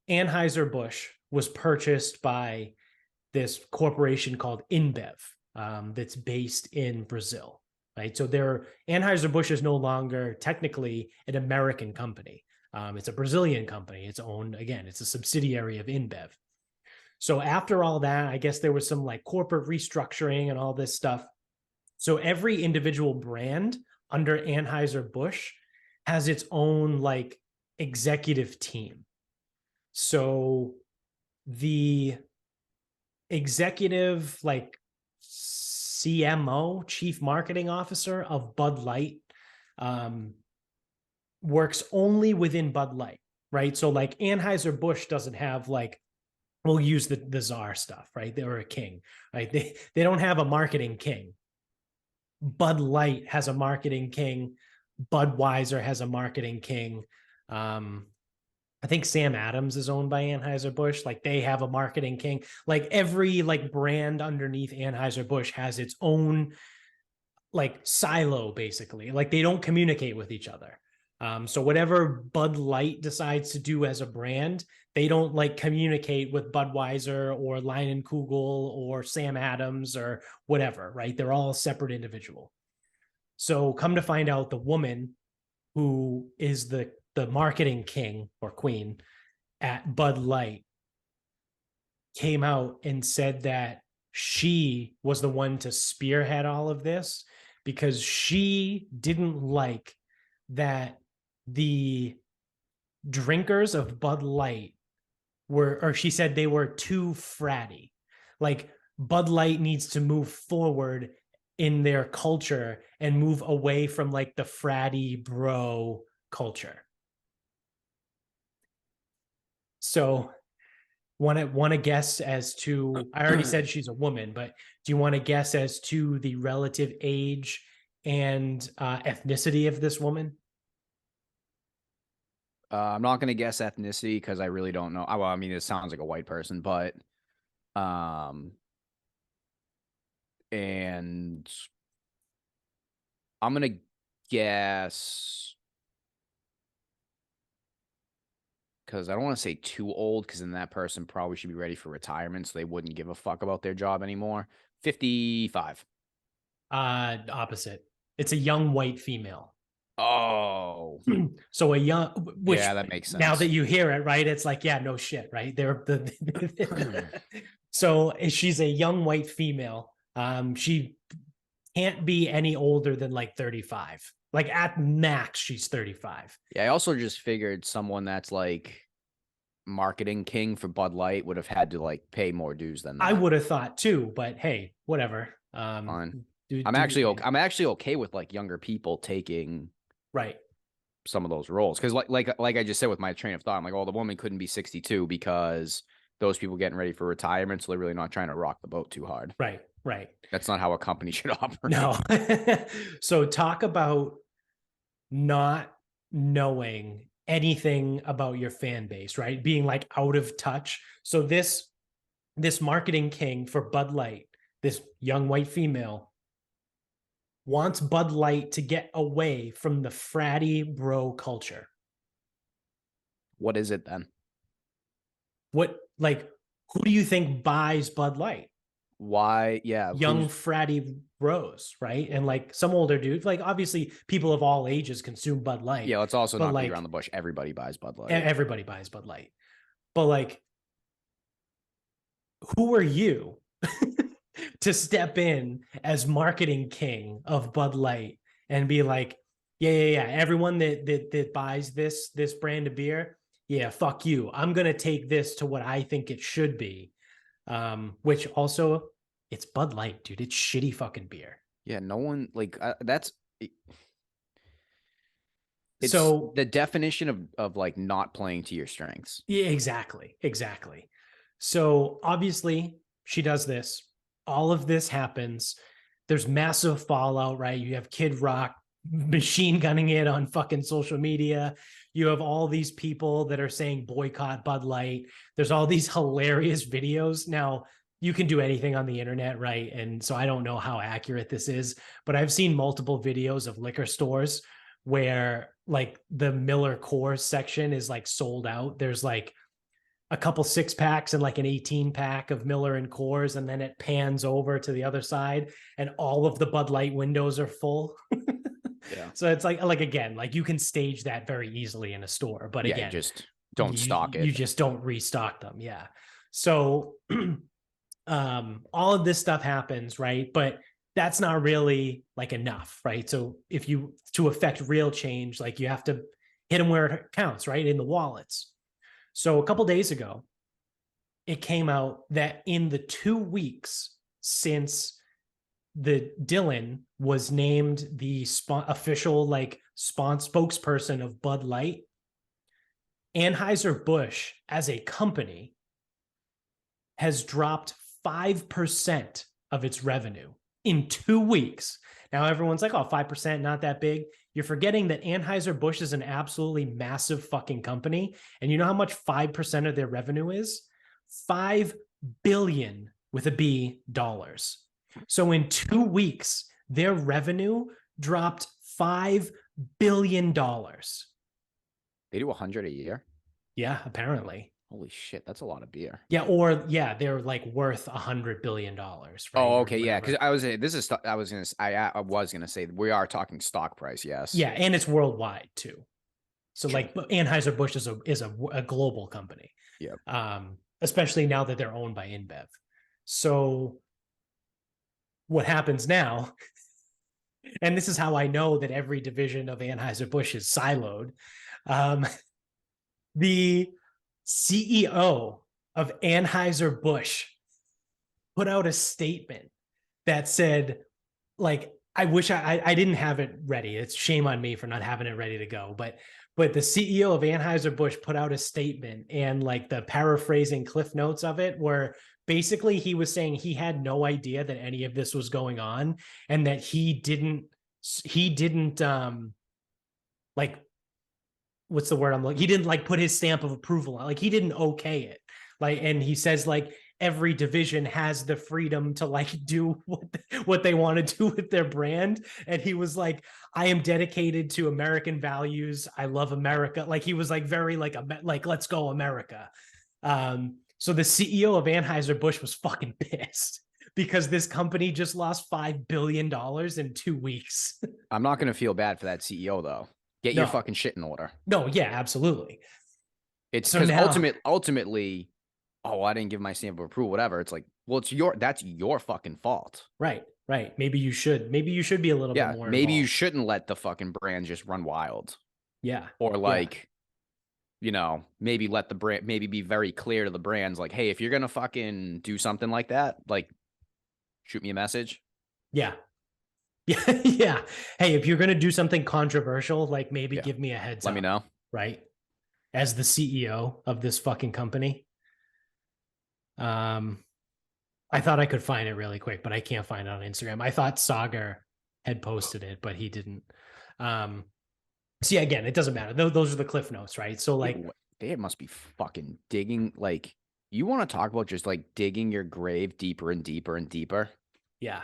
Anheuser-Busch was purchased by this corporation called InBev, that's based in Brazil, right? So Anheuser-Busch is no longer technically an American company. It's a Brazilian company. It's owned, again, it's a subsidiary of InBev. So after all that, I guess there was some like corporate restructuring and all this stuff. So every individual brand under Anheuser-Busch has its own like executive team. So the executive like CMO, chief marketing officer of Bud Light, works only within Bud Light, right? So like Anheuser-Busch doesn't have like, we'll use the czar stuff, right? They're a king, right? They don't have a marketing king. Bud Light has a marketing king. Budweiser has a marketing king. I think Sam Adams is owned by Anheuser-Busch. Like they have a marketing king. Like every like brand underneath Anheuser-Busch has its own like silo, basically. Like they don't communicate with each other. So whatever Bud Light decides to do as a brand, they don't like communicate with Budweiser or Leinenkugel or Sam Adams or whatever, right? They're all separate individual. So come to find out, the woman who is the marketing king or queen at Bud Light came out and said that she was the one to spearhead all of this because she didn't like that the drinkers of Bud Light or she said they were too fratty. Like Bud Light needs to move forward in their culture and move away from like the fratty bro culture. So want to guess as to, I already said she's a woman, but do you want to guess as to the relative age and ethnicity of this woman? I'm not gonna guess ethnicity because I really don't know. Well, I mean, it sounds like a white person, but um, and I'm gonna guess because I don't want to say too old because then that person probably should be ready for retirement, so they wouldn't give a fuck about their job anymore. 55. Opposite. It's a young white female. Oh, So a young, yeah, which that makes now that sense. you hear it, right? It's like, yeah, no shit, right? They're the so she's a young white female She can't be any older than like 35. Like at max, she's 35. Yeah, I also just figured someone that's like marketing king for Bud Light would have had to like pay more dues than I that. would have thought too, but hey, whatever. Fine. Do I'm your actually okay. thing. I'm actually okay with like younger people taking Right. some of those roles because like I just said with my train of thought, I'm like, oh, the woman couldn't be 62 because those people getting ready for retirement, so they're really not trying to rock the boat too hard. Right. Right. That's not how a company should operate. No. So talk about not knowing anything about your fan base, right? Being like out of touch. So this marketing king for Bud Light, this young white female, wants Bud Light to get away from the fratty bro culture. What is it then? What, like, who do you think buys Bud Light? Why? Yeah, Young who's fratty bros, right? And like some older dudes, like obviously people of all ages consume Bud Light, yeah, let's also but not beat around like the bush. Everybody buys Bud Light. everybody buys Bud Light. But like, who are you to step in as marketing king of Bud Light and be like, yeah, everyone that buys this brand of beer, yeah, fuck you. I'm gonna take this to what I think it should be. Which also, it's Bud Light, dude. It's shitty fucking beer. Yeah, no one like that's it's So the definition of like not playing to your strengths. yeah, exactly. So obviously she does this. All of this happens. There's massive fallout, right? You have Kid Rock machine gunning it on fucking social media. You have all these people that are saying boycott Bud Light. There's all these hilarious videos. Now, you can do anything on the internet, right? And so I don't know how accurate this is, but I've seen multiple videos of liquor stores where like the Miller Coors section is like sold out. There's like a couple 6-packs and like an 18-pack of Miller and Coors, and then it pans over to the other side and all of the Bud Light windows are full. Yeah. So it's like again, like you can stage that very easily in a store, but Yeah, again, just don't stock it. You just don't restock them. Yeah. So all of this stuff happens, right? But that's not really like enough, right? So if you to affect real change, like you have to hit them where it counts, right? In the wallets. So a couple days ago, it came out that in the 2 weeks since the Dylan was named the official like spokesperson of Bud Light, Anheuser-Busch as a company has dropped 5% of its revenue in 2 weeks. Now everyone's like, oh, 5%, not that big. You're forgetting that Anheuser-Busch is an absolutely massive fucking company. And you know how much 5% of their revenue is? 5 billion with a B dollars. So in 2 weeks, their revenue dropped $5 billion. They do 100 a year. Yeah, apparently. Holy shit, that's a lot of beer. Yeah, or yeah, they're like worth $100 billion, right? Oh, Or okay, yeah, because whatever. I was gonna say we are talking stock price, yes. Yeah, and it's worldwide too. So True. like Anheuser-Busch is a global company. Yeah. Especially now that they're owned by InBev. So what happens now, and this is how I know that every division of Anheuser-Busch is siloed. The CEO of Anheuser-Busch put out a statement that said, like, I wish I didn't have it ready. It's shame on me for not having it ready to go. But the CEO of Anheuser-Busch put out a statement, and like the paraphrasing cliff notes of it were basically he was saying he had no idea that any of this was going on, and that he didn't like, what's the word I'm looking, he didn't like put his stamp of approval on, like he didn't okay it. Like, and he says like every division has the freedom to like do what they want to do with their brand. And he was like, I am dedicated to American values. I love America. Like he was like very like let's go America. So the CEO of Anheuser-Busch was fucking pissed because this company just lost $5 billion in 2 weeks. I'm not gonna feel bad for that CEO though. Get your fucking shit in order. No, yeah, absolutely. It's So because now, ultimately oh, I didn't give my stamp of approval, whatever. It's like, well, that's your fucking fault. Right. Right. Maybe you should be a little bit Yeah, more maybe you involved. shouldn't let the fucking brand just run wild. Yeah. Or Yeah. like, maybe let the brand, maybe be very clear to the brands, like, hey, if you're gonna fucking do something like that, like, shoot me a message. Yeah. Yeah. Yeah. Hey, if you're going to do something controversial, like maybe Yeah, give me a heads let me up, know. right? As the CEO of this fucking company. Um, I thought I could find it really quick, but I can't find it on Instagram. I thought Sagar had posted it, but he didn't. Um, so yeah, again, it doesn't matter. Those are the cliff notes, right? So like, They must be fucking digging. Like, you want to talk about just like digging your grave deeper and deeper and deeper? yeah.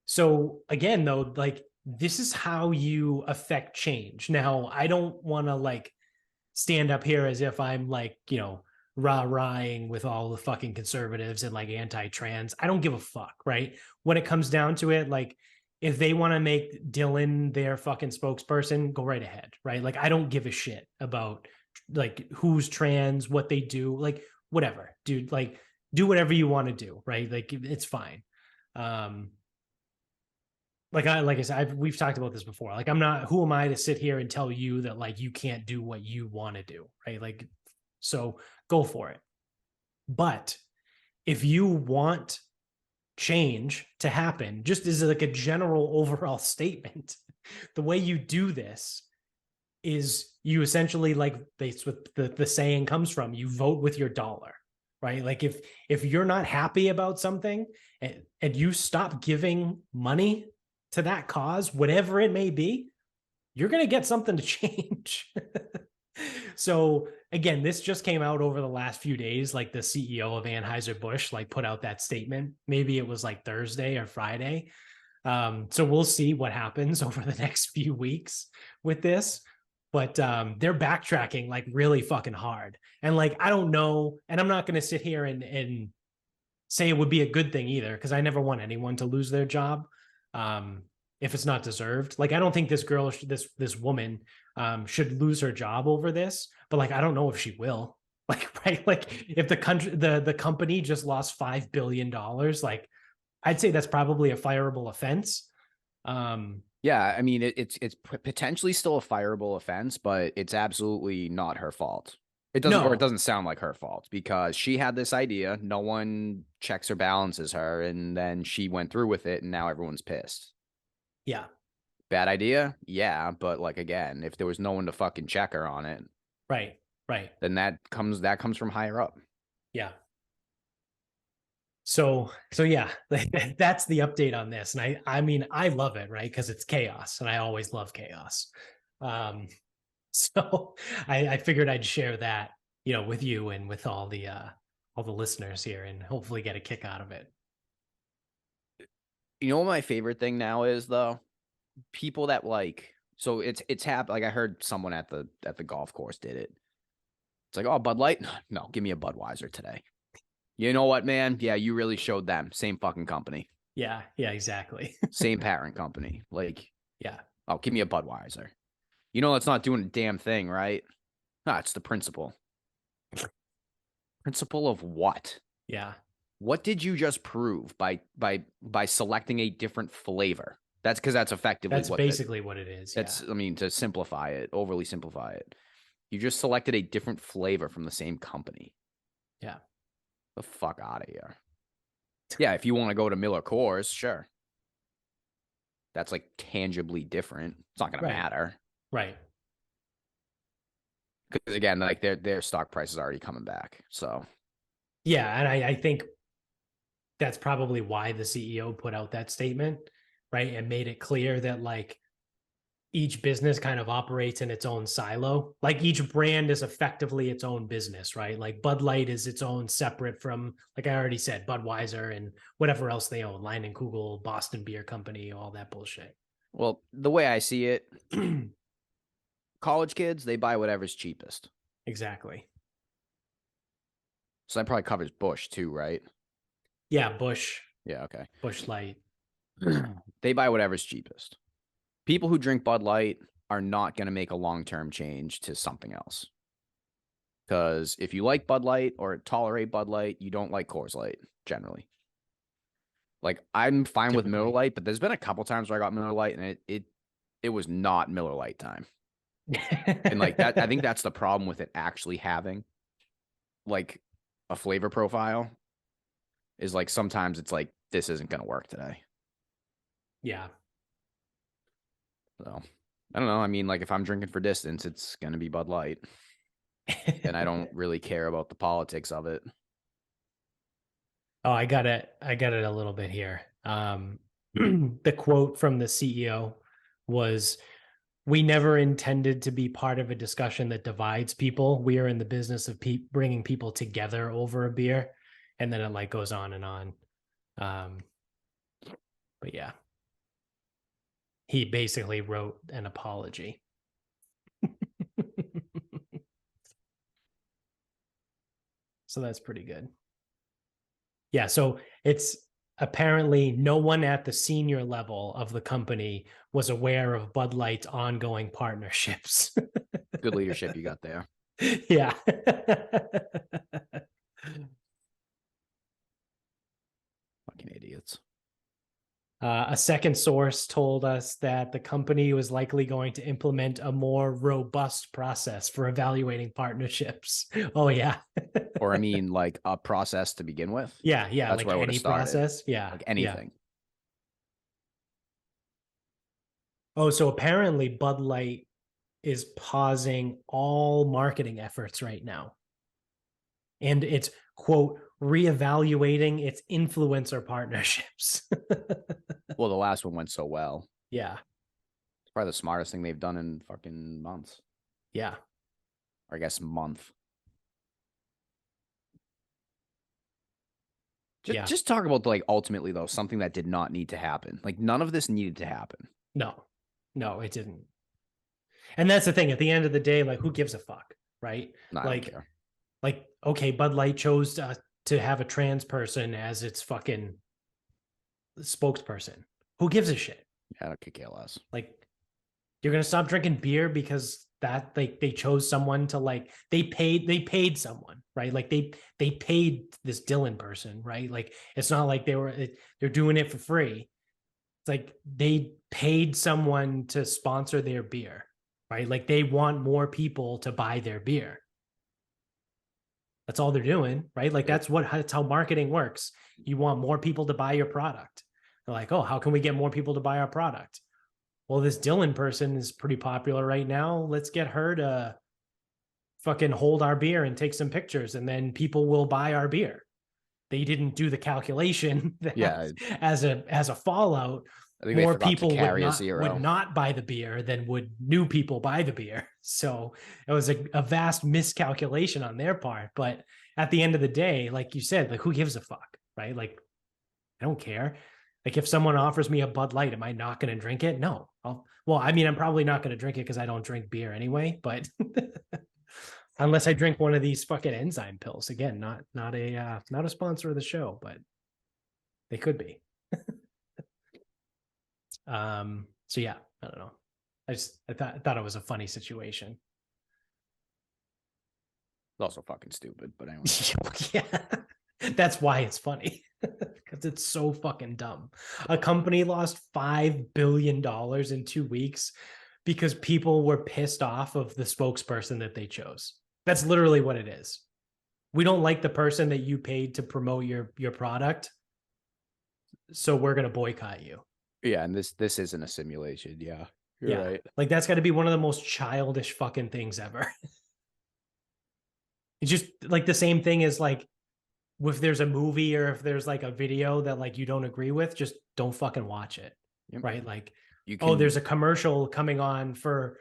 So again, though, like this is how you affect change. Now, I don't want to like stand up here as if I'm like, rah-rahing with all the fucking conservatives and like anti-trans. I don't give a fuck, right? When it comes down to it, like if they want to make Dylan their fucking spokesperson, go right ahead, right? Like I don't give a shit about like who's trans, what they do, like whatever, dude. Like do whatever you want to do, right? Like it's fine. Um, like I said, we've talked about this before. Like I'm not who am I to sit here and tell you that like you can't do what you want to do, right? Like so go for it. But if you want change to happen, just as like a general overall statement, the way you do this is you essentially like that's what the saying comes from. You vote with your dollar, right? Like if you're not happy about something and you stop giving money to that cause, whatever it may be, you're going to get something to change. So again, this just came out over the last few days. Like the CEO of Anheuser-Busch like put out that statement. Maybe it was like Thursday or Friday. So we'll see what happens over the next few weeks with this. But they're backtracking like really fucking hard. And like, I don't know. And I'm not going to sit here and say it would be a good thing either, because I never want anyone to lose their job. If it's not deserved. Like I don't think this girl, this woman, should lose her job over this. But like I don't know if she will. Like right, like if the country, the company just lost $5 billion, like I'd say that's probably a fireable offense. Um, Yeah, I mean, it's potentially still a fireable offense, but it's absolutely not her fault. It no, doesn't sound like her fault because she had this idea, no one checks or balances her, and then she went through with it, and now everyone's pissed. yeah, Bad idea? Yeah, but like again, if there was no one to fucking check her on it, right, right, then that comes from higher up. yeah. So yeah, that's the update on this. And I mean, I love it, right? Because it's chaos, and I always love chaos. Um, so I figured I'd share that, with you and with all the listeners here, and hopefully get a kick out of it. You know what my favorite thing now is though? People that like so it's happened like I heard someone at the golf course did it. It's like, oh, Bud Light? No, give me a Budweiser today. You know what, man? Yeah, you really showed them. Same fucking company. Yeah, yeah, exactly. Same parent company. Like, Yeah, oh, give me a Budweiser. You know that's not doing a damn thing, right? No, it's the principle. Principle of what? yeah, What did you just prove by selecting a different flavor? That's because that's effectively that's what that basically what it is. Yeah, that's I mean, to simplify it, overly simplify it. You just selected a different flavor from the same company. yeah, The fuck out of here. Yeah, if you want to go to Miller Coors, sure. That's like tangibly different. It's not gonna right, matter. right. Because again, like their stock price is already coming back. So Yeah, and I think that's probably why the CEO put out that statement, right? And made it clear that like each business kind of operates in its own silo. Like each brand is effectively its own business, right? Like Bud Light is its own separate from, like I already said, Budweiser and whatever else they own, Line and Kugel, Boston Beer Company, all that bullshit. well, the way I see it, college kids, they buy whatever's cheapest. Exactly. So that probably covers Bush too, right? Yeah, Bush, Yeah, okay. Bush Light. They buy whatever's cheapest. People who drink Bud Light are not going to make a long-term change to something else. Because if you like Bud Light or tolerate Bud Light, you don't like Coors Light generally. Like I'm fine with Miller Typically. Lite, but there's been a couple times where I got Miller Lite and it was not Miller Lite time. And like that, I think that's the problem with it actually having like a flavor profile is like sometimes it's like this isn't gonna work today. Yeah. So I don't know. I mean, like if I'm drinking for distance, it's gonna be Bud Light. And I don't really care about the politics of it. Oh, I got it a little bit here. The quote from the CEO was, "We never intended to be part of a discussion that divides people. We are in the business of bringing people together over a beer." And then it like goes on and on. Um, but yeah, he basically wrote an apology. So that's pretty good. Yeah, so it's apparently no one at the senior level of the company was aware of Bud Light's ongoing partnerships. Good leadership you got there. Yeah. Fucking idiots. A second source told us that the company was likely going to implement a more robust process for evaluating partnerships. Oh, yeah. Or I mean, like a process to begin with. Yeah, yeah, That's like where I would have any started. process. Yeah, Like yeah. anything. Oh, so apparently Bud Light is pausing all marketing efforts right now. And it's, quote, reevaluating its influencer partnerships. Well, the last one went so well. Yeah. It's probably the smartest thing they've done in fucking months. Yeah. Or I guess month. Just Yeah. just talk about like ultimately though, something that did not need to happen. Like none of this needed to happen. No, no, it didn't. And that's the thing. At the end of the day, like, who gives a fuck, right? No, I don't Like, care. okay, Bud Light chose to have a trans person as its fucking spokesperson. Who gives a shit? Yeah, I don't kick less. Like, you're gonna stop drinking beer because that they chose someone to like they paid someone, right? Like they paid this Dylan person, right? Like it's not like they're doing it for free. It's like they paid someone to sponsor their beer, right? Like they want more people to buy their beer. That's all they're doing, right? Like Yep. that's how marketing works. You want more people to buy your product. They're like, oh, how can we get more people to buy our product? Well, this Dylan person is pretty popular right now. Let's get her to fucking hold our beer and take some pictures, and then people will buy our beer. They didn't do the calculation that Yeah, as a fallout, I think they more forgot to people would carry a not zero. buy the beer than would new people buy the beer. So it was a vast miscalculation on their part. But at the end of the day, like you said, like who gives a fuck, right? Like I don't care. Like if someone offers me a Bud Light, am I not going to drink it? No. Well, I mean, I'm probably not going to drink it because I don't drink beer anyway. But unless I drink one of these fucking enzyme pills, again, not a sponsor of the show, but they could be. So yeah, I don't know. I thought it was a funny situation. It's also fucking stupid, but anyway. Yeah, that's why it's funny because it's so fucking dumb. A company lost $5 billion in 2 weeks because people were pissed off of the spokesperson that they chose. That's literally what it is. We don't like the person that you paid to promote your product, so we're gonna boycott you. Yeah, and this isn't a simulation. Yeah, you're Yeah, right. like that's got to be one of the most childish fucking things ever. It's just like the same thing as like if there's a movie or if there's like a video that like you don't agree with, just don't fucking watch it. Yep. Right? Like, You oh, can there's a commercial coming on for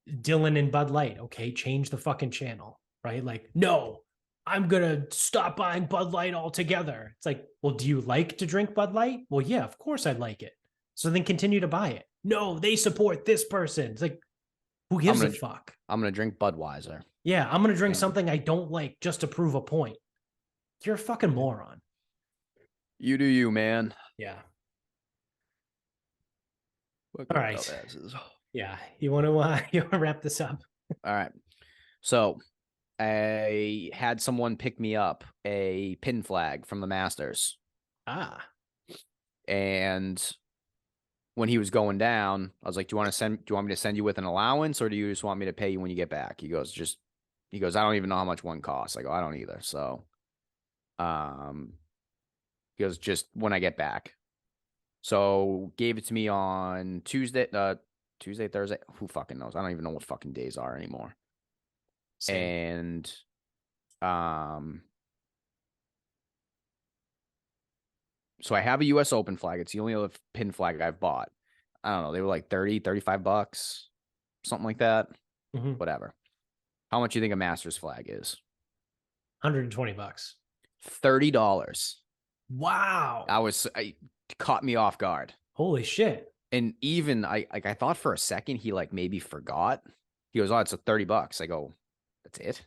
Dylan and Bud Light. Okay, change the fucking channel. Right? Like, no, I'm gonna stop buying Bud Light altogether. It's like, well, do you like to drink Bud Light? Well, yeah, of course I like it. So then continue to buy it. No, they support this person. It's like, who gives a fuck? I'm gonna drink Budweiser. Yeah, I'm gonna drink Yeah. something I don't like just to prove a point. You're a fucking moron. You do you, man. Yeah. Fucking All right. dumbasses. Yeah. You want to wrap this up? All right. So I had someone pick me up a pin flag from the Masters. Ah, And when he was going down, I was like, do you want me to send you with an allowance, or do you just want me to pay you when you get back? He goes, I don't even know how much one costs. I go, I don't either. So, um, he goes, just when I get back. So gave it to me on Tuesday, Thursday. Who fucking knows? I don't even know what fucking days are anymore. same. And, um, so I have a US Open flag. It's the only other pin flag I've bought. I don't know. They were like 30, $35, something like that. Mhm. Whatever. How much do you think a Masters flag is? $120. $30. Wow. I caught me off guard. Holy shit. And even I thought for a second he like maybe forgot. He goes, "Oh, it's a $30." I go, "That's it?"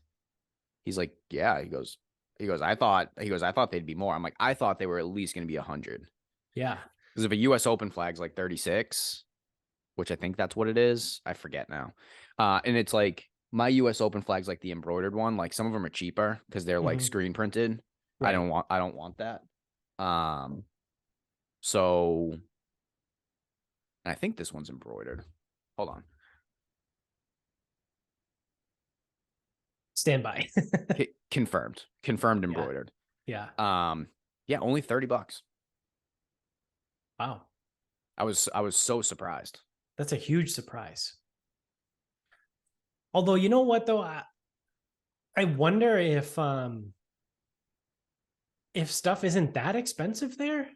He's like, "Yeah." I thought they'd be more. I'm like, I thought they were at least going to be 100. Yeah. Because if a US Open flag's like 36, which I think that's what it is, I forget now. And it's like my US Open flag's like the embroidered one. Like some of them are cheaper because they're like Mhm. screen printed. Right. I don't want that. Um, so I think this one's embroidered. Hold on. Stand by. Confirmed. Confirmed Yeah. embroidered. Yeah. Yeah, only $30. Wow. I was so surprised. That's a huge surprise. Although, you know what though? I wonder if stuff isn't that expensive there.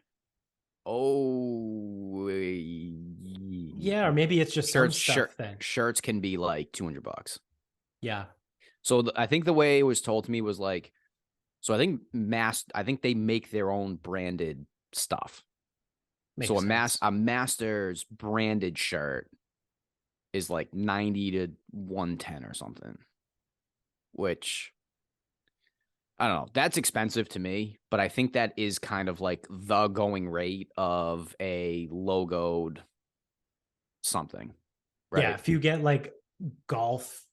Oh, Yeah, or maybe it's just some stuff then. shirts can be like $200. Yeah. So I think the way it was told to me was like, so I think they make their own branded stuff. So Makes sense. a master's branded shirt is like 90 to 110 or something, which I don't know. That's expensive to me, but I think that is kind of like the going rate of a logoed something, Yeah, right? if you get like golf,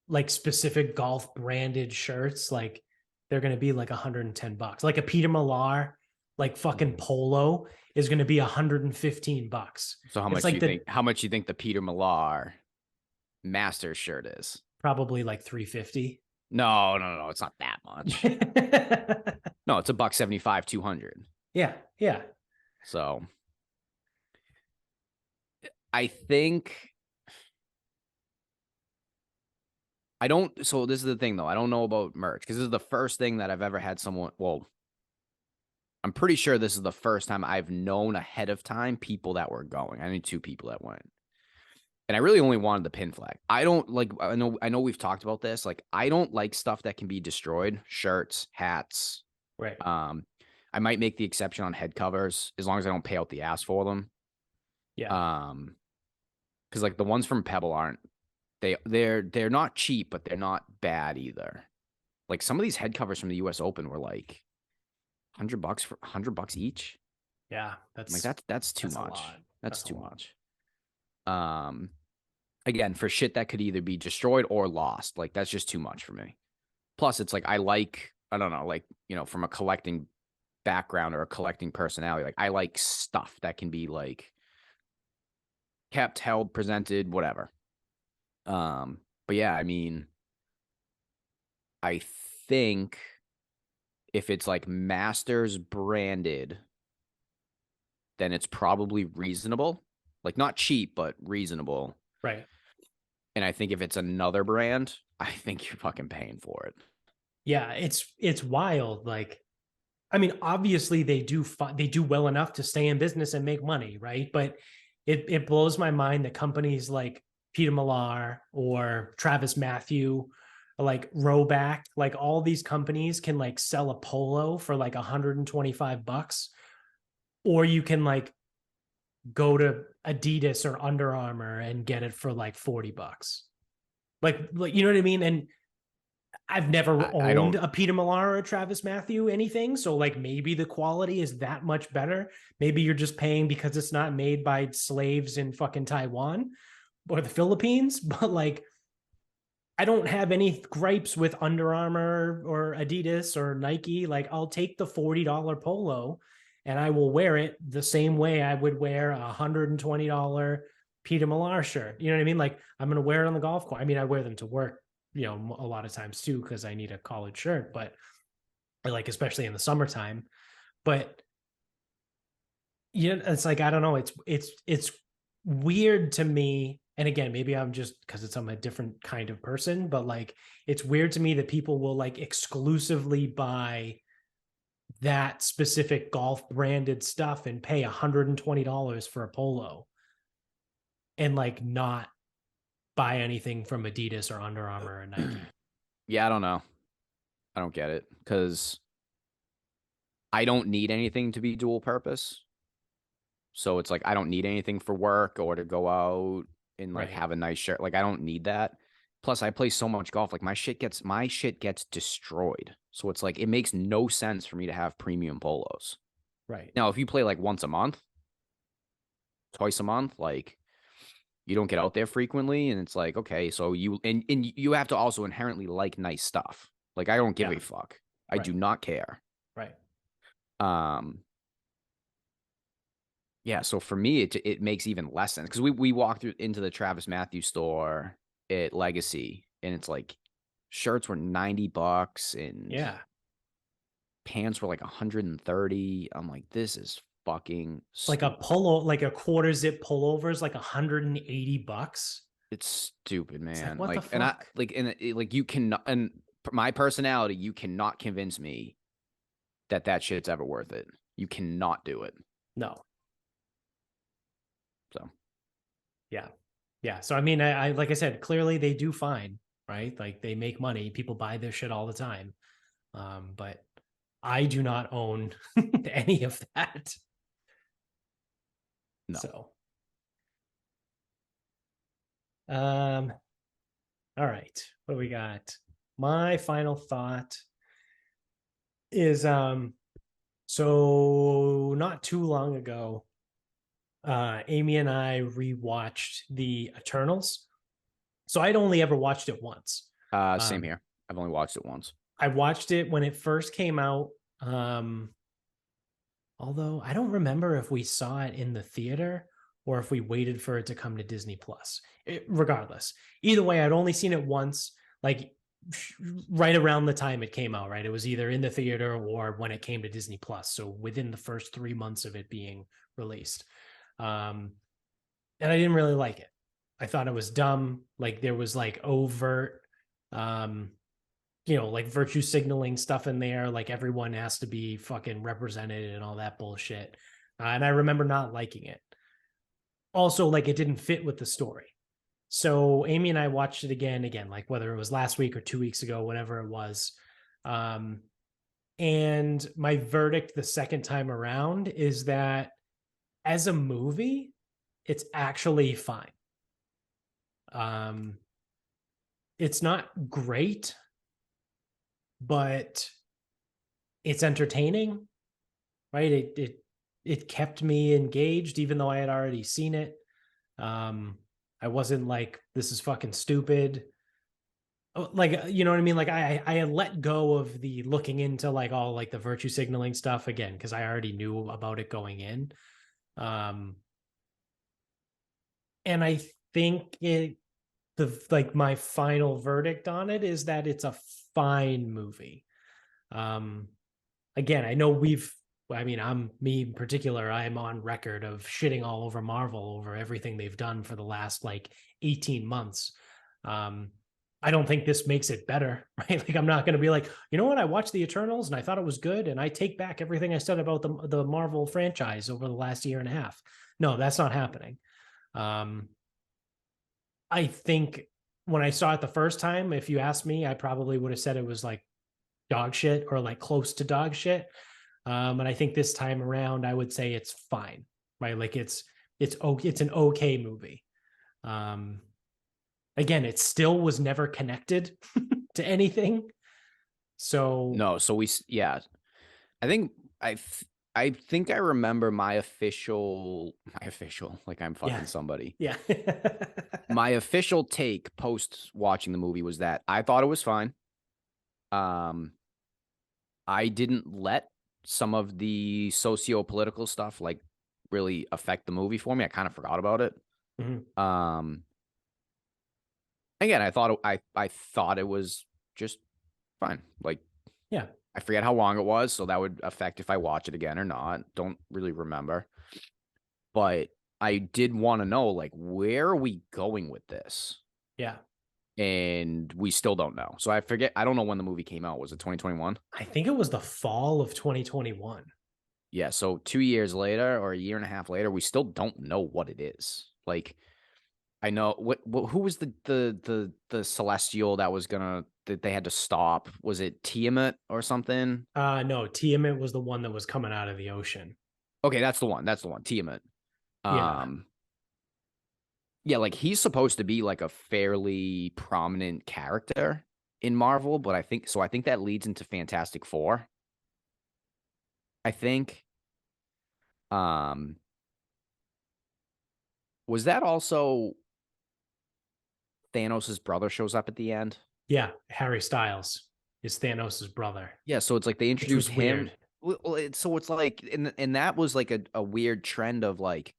like specific golf branded shirts, like they're gonna be like $110. Like a Peter Millar, like fucking Mhm. polo is gonna be $115. So It's like the how much you think the Peter Millar Masters shirt is? probably like 350. No, it's not that much. No, it's a buck 75, 200. Yeah, yeah. So I think I don't. So this is the thing though. I don't know about merch because this is the first thing that I've ever had someone. Well, I'm pretty sure this is the first time I've known ahead of time people that were going. I knew two people that went. And I really only wanted the pin flag. I don't like I know we've talked about this. Like I don't like stuff that can be destroyed. Shirts, hats. Right. Um I might make the exception on head covers as long as I don't pay out the ass for them. Yeah. Um cuz like the ones from Pebble aren't they're not cheap, but they're not bad either. Like some of these head covers from the US Open were like $100 for $100 each. Yeah. I'm like That's that's too that's a much. lot. That's That's a too lot. much. Um Again, for shit that could either be destroyed or lost. Like that's just too much for me. Plus, it's like I don't know, like, you know, from a collecting background or a collecting personality, like I like stuff that can be like kept, held, presented, whatever. But yeah, I mean, I think if it's like Masters branded, then it's probably reasonable. Like not cheap, but reasonable. Right. And I think if it's another brand, I think you're fucking paying for it. Yeah, it's wild. Like, I mean, obviously they do well enough to stay in business and make money, right? But it blows my mind that companies like Peter Millar or Travis Matthew, like Roback, like all these companies can like sell a polo for like $125, or you can like go to Adidas or Under Armour and get it for like $40. Like you know what I mean? And I've never I owned don't a Peter Millar or a Travis Matthew anything. So like maybe the quality is that much better. Maybe you're just paying because it's not made by slaves in fucking Taiwan or the Philippines. But like I don't have any gripes with Under Armour or Adidas or Nike. Like, I'll take the $40 polo and I will wear it the same way I would wear a $120 Peter Millar shirt. You know what I mean? Like, I'm going to wear it on the golf course. I mean, I wear them to work, a lot of times too, because I need a collared shirt, but like, especially in the summertime. But it's like, I don't know. It's weird to me. And again, maybe I'm just because I'm a different kind of person, but like, it's weird to me that people will like exclusively buy that specific golf branded stuff and pay $120 for a polo and like not buy anything from Adidas or Under Armour or Nike. Yeah, I don't know. I don't get it because I don't need anything to be dual purpose. So it's like I don't need anything for work or to go out and like Right. have a nice shirt. Like I don't need that. Plus, I play so much golf. Like my shit gets destroyed. So it's like it makes no sense for me to have premium polos. Right. Now, if you play like once a month, twice a month, like you don't get out there frequently, and it's like, okay, so and you have to also inherently like nice stuff. Like I don't give Yeah. a fuck. I do Right. not care. Right. Um, Yeah, so for me, it makes even less sense because we walked through into the Travis Matthews store at Legacy, and it's like shirts were $90 and Yeah. pants were like 130. I'm like, this is fucking Like a stupid. polo, like a quarter zip pullover is like $180. It's stupid, It's like, man. what the Like, and I fuck? like, and like you cannot, and my personality, you cannot convince me that that shit's ever worth it. You cannot do it. No. So Yeah. Yeah. So I mean, I like I said, clearly they do fine, right? Like they make money. People buy their shit all the time. But I do not own any of that. no. So um, all right. What do we got? My final thought is so not too long ago, Amy and I rewatched the Eternals. So I'd only ever watched it once. Same Um, here. I've only watched it once. I watched it when it first came out. Although I don't remember if we saw it in the theater or if we waited for it to come to Disney Plus. Regardless, either way, I'd only seen it once, like right around the time it came out. Right, it was either in the theater or when it came to Disney Plus. So within the first 3 months of it being released, um, and I didn't really like it. I thought it was dumb. Like there was like overt um like virtue signaling stuff in there. Like everyone has to be fucking represented and all that bullshit. And I remember not liking it. Also, like it didn't fit with the story. So Amy and I watched it again, like whether it was last week or 2 weeks ago, whatever it was. Um, and my verdict the second time around is that as a movie, it's actually fine. Um, it's not great, but it's entertaining, right? It kept me engaged, even though I had already seen it. I wasn't like, this is fucking stupid. Like, you know what I mean? Like I had let go of the looking into like all like the virtue signaling stuff again, because I already knew about it going in. Um, and I think my final verdict on it is that it's a fine movie. Um, Again, I know I'm me in particular, I'm on record of shitting all over Marvel over everything they've done for the last like 18 months. Um, I don't think this makes it better, right? Like I'm not going to be like, you know what? I watched the Eternals and I thought it was good, and I take back everything I said about the Marvel franchise over the last year and a half. No, that's not happening. Um, I think when I saw it the first time, if you asked me, I probably would have said it was like dog shit or like close to dog shit. And I think this time around, I would say it's fine, right? Like it's an okay movie. Um, Again, it still was never connected to anything. So No, so yeah, I think I think I remember my official, like I'm Yeah. fucking somebody. Yeah. My official take post watching the movie was that I thought it was fine. Um, I didn't let some of the socio-political stuff like really affect the movie for me. I kind of forgot about it. Mhm. Um, again, I thought it was just fine. Like Yeah. I forget how long it was, so that would affect if I watch it again or not. Don't really remember. But I did want to know, like, where are we going with this? Yeah. And we still don't know. So I forget. I don't know when the movie came out. Was it 2021? I think it was the fall of 2021. Yeah. So 2 years later or a year and a half later, we still don't know what it is. Like, I know who was the celestial that was gonna that they had to stop? Was it Tiamat or something? No, Tiamat was the one that was coming out of the ocean. Okay, that's the one. That's the one. Tiamat. Yeah. Um, yeah, like he's supposed to be like a fairly prominent character in Marvel, but I think so. I think that leads into Fantastic Four. I think. Um, was that also Thanos' brother shows up at the end? Yeah. Harry Styles is Thanos' brother, Yeah, so it's like they which introduce was him. weird. Well, so it's like, and that was like a weird trend of like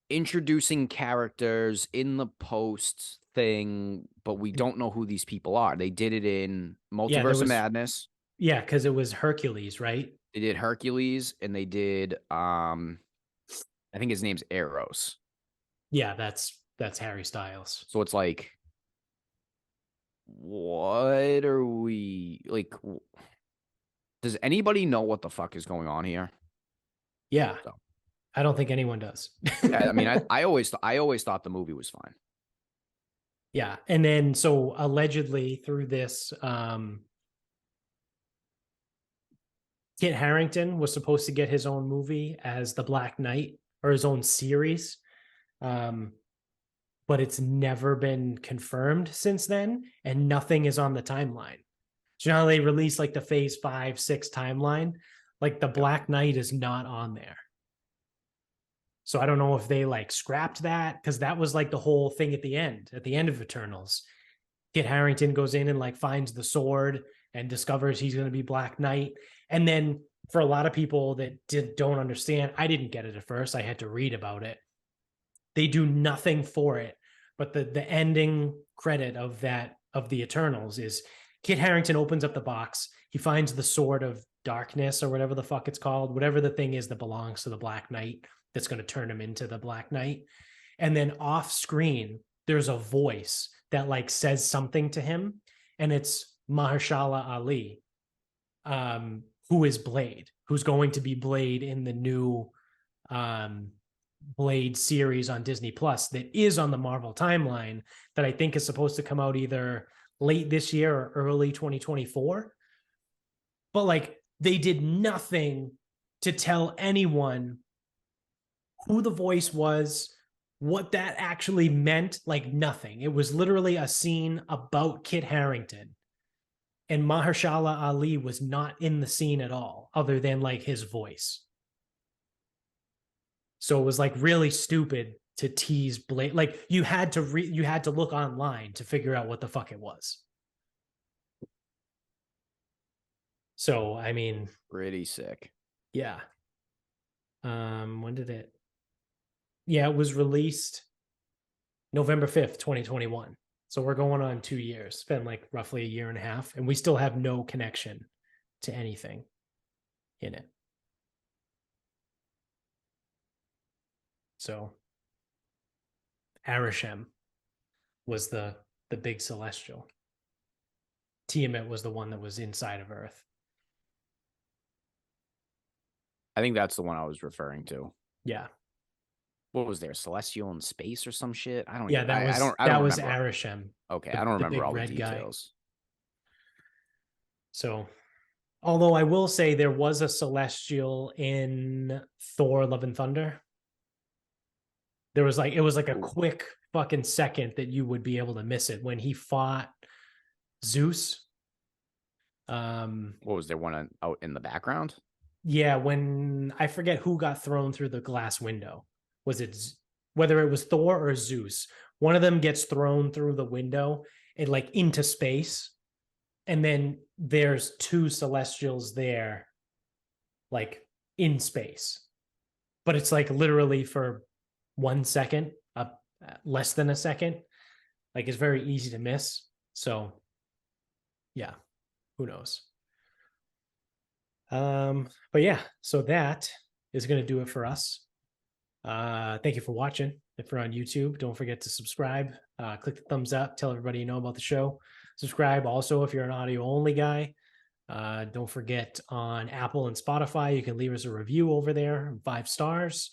introducing characters in the post thing, but we don't know who these people are. They did it in Yeah. There Multiverse of was, Madness. yeah, because it was Hercules, right? They did Hercules, and they did I think his name's Eros. Yeah. That's Harry Styles. So it's like, what are we like? Does anybody know what the fuck is going on here? Yeah. So I don't think anyone does. yeah, I mean, I always thought the movie was fine. Yeah. And then so allegedly through this, Kit Harrington was supposed to get his own movie as the Black Knight or his own series. Um, but it's never been confirmed since then, and nothing is on the timeline. So now they release like the phase 5, 6 timeline. Like the Yep. Black Knight is not on there. So I don't know if they like scrapped that because that was like the whole thing at the end of Eternals. Kit Harrington goes in and like finds the sword and discovers he's going to be Black Knight. And then for a lot of people that don't understand, I didn't get it at first. I had to read about it. They do nothing for it, but the ending credit of the Eternals is Kit Harrington opens up the box. He finds the sword of darkness or whatever the fuck it's called, whatever the thing is that belongs to the Black Knight that's going to turn him into the Black Knight. And then off screen, there's a voice that like says something to him, and it's Mahershala Ali, who is Blade, who's going to be Blade in the new um, Blade series on Disney Plus that is on the Marvel timeline that I think is supposed to come out either late this year or early 2024. But like they did nothing to tell anyone who the voice was, what that actually meant, like nothing. It was literally a scene about Kit Harrington. And Mahershala Ali was not in the scene at all, other than like his voice. So it was like really stupid to tease Blade. Like you had to look online to figure out what the fuck it was. So I mean, Pretty sick. yeah. When did it? Yeah, it was released November 5th, 2021. So we're going on 2 years. It's been like roughly a year and a half, and we still have no connection to anything in it. So Arishem was the big celestial. Tiamat was the one that was inside of Earth. I think that's the one I was referring to. Yeah. What was there? Celestial in space or some shit? I don't Yeah, even. I that don't was remember. Arishem, Okay, I don't the remember big all the red guy. details. So, although I will say there was a celestial in Thor: Love and Thunder. There was like it was like a Ooh, quick fucking second that you would be able to miss it when he fought Zeus. what was there one out in the background? Yeah, when I forget who got thrown through the glass window. Was it whether it was Thor or Zeus? One of them gets thrown through the window and like into space, and then there's two celestials there, like in space. But it's like literally for 1 second, less than a second. Like it's very easy to miss. So yeah, who knows? But yeah, so that is going to do it for us. Thank you for watching. If you're on YouTube, don't forget to subscribe. Click the thumbs up. Tell everybody you know about the show. Subscribe also if you're an audio only guy. Don't forget on Apple and Spotify, you can leave us a review over there, 5 stars.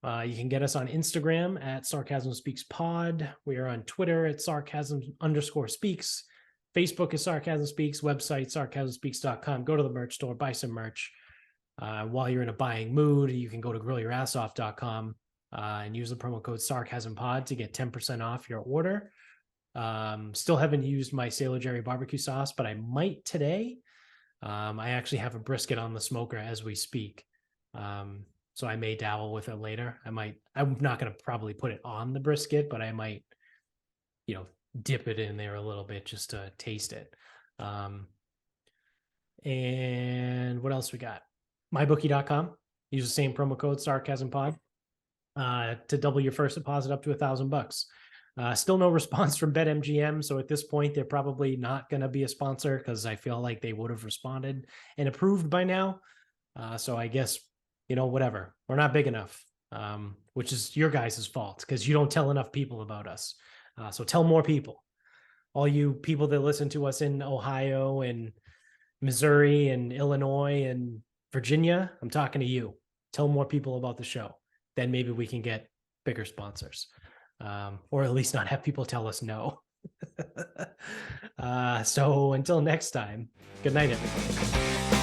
You can get us on Instagram at Sarcasm Speaks Pod. We are on Twitter at Sarcasm_speaks. Facebook is Sarcasm Speaks. Website, sarcasmspeaks.com. Go to the merch store, buy some merch. While you're in a buying mood, you can go to grillyourassoff.com and use the promo code SarcasmPod to get 10% off your order. Still haven't used my Sailor Jerry barbecue sauce, but I might today. I actually have a brisket on the smoker as we speak. So I may dabble with it later. I'm not going to probably put it on the brisket, but I might, dip it in there a little bit just to taste it. And what else we got? mybookie.com. Use the same promo code SarcasmPod to double your first deposit up to $1,000. Still no response from BetMGM. So at this point, they're probably not going to be a sponsor because I feel like they would have responded and approved by now. So I guess, whatever. We're not big enough, which is your guys' fault because you don't tell enough people about us. So tell more people. All you people that listen to us in Ohio and Missouri and Illinois and Virginia, I'm talking to you. Tell more people about the show. Then maybe we can get bigger sponsors. Or at least not have people tell us no. So until next time, good night, everybody.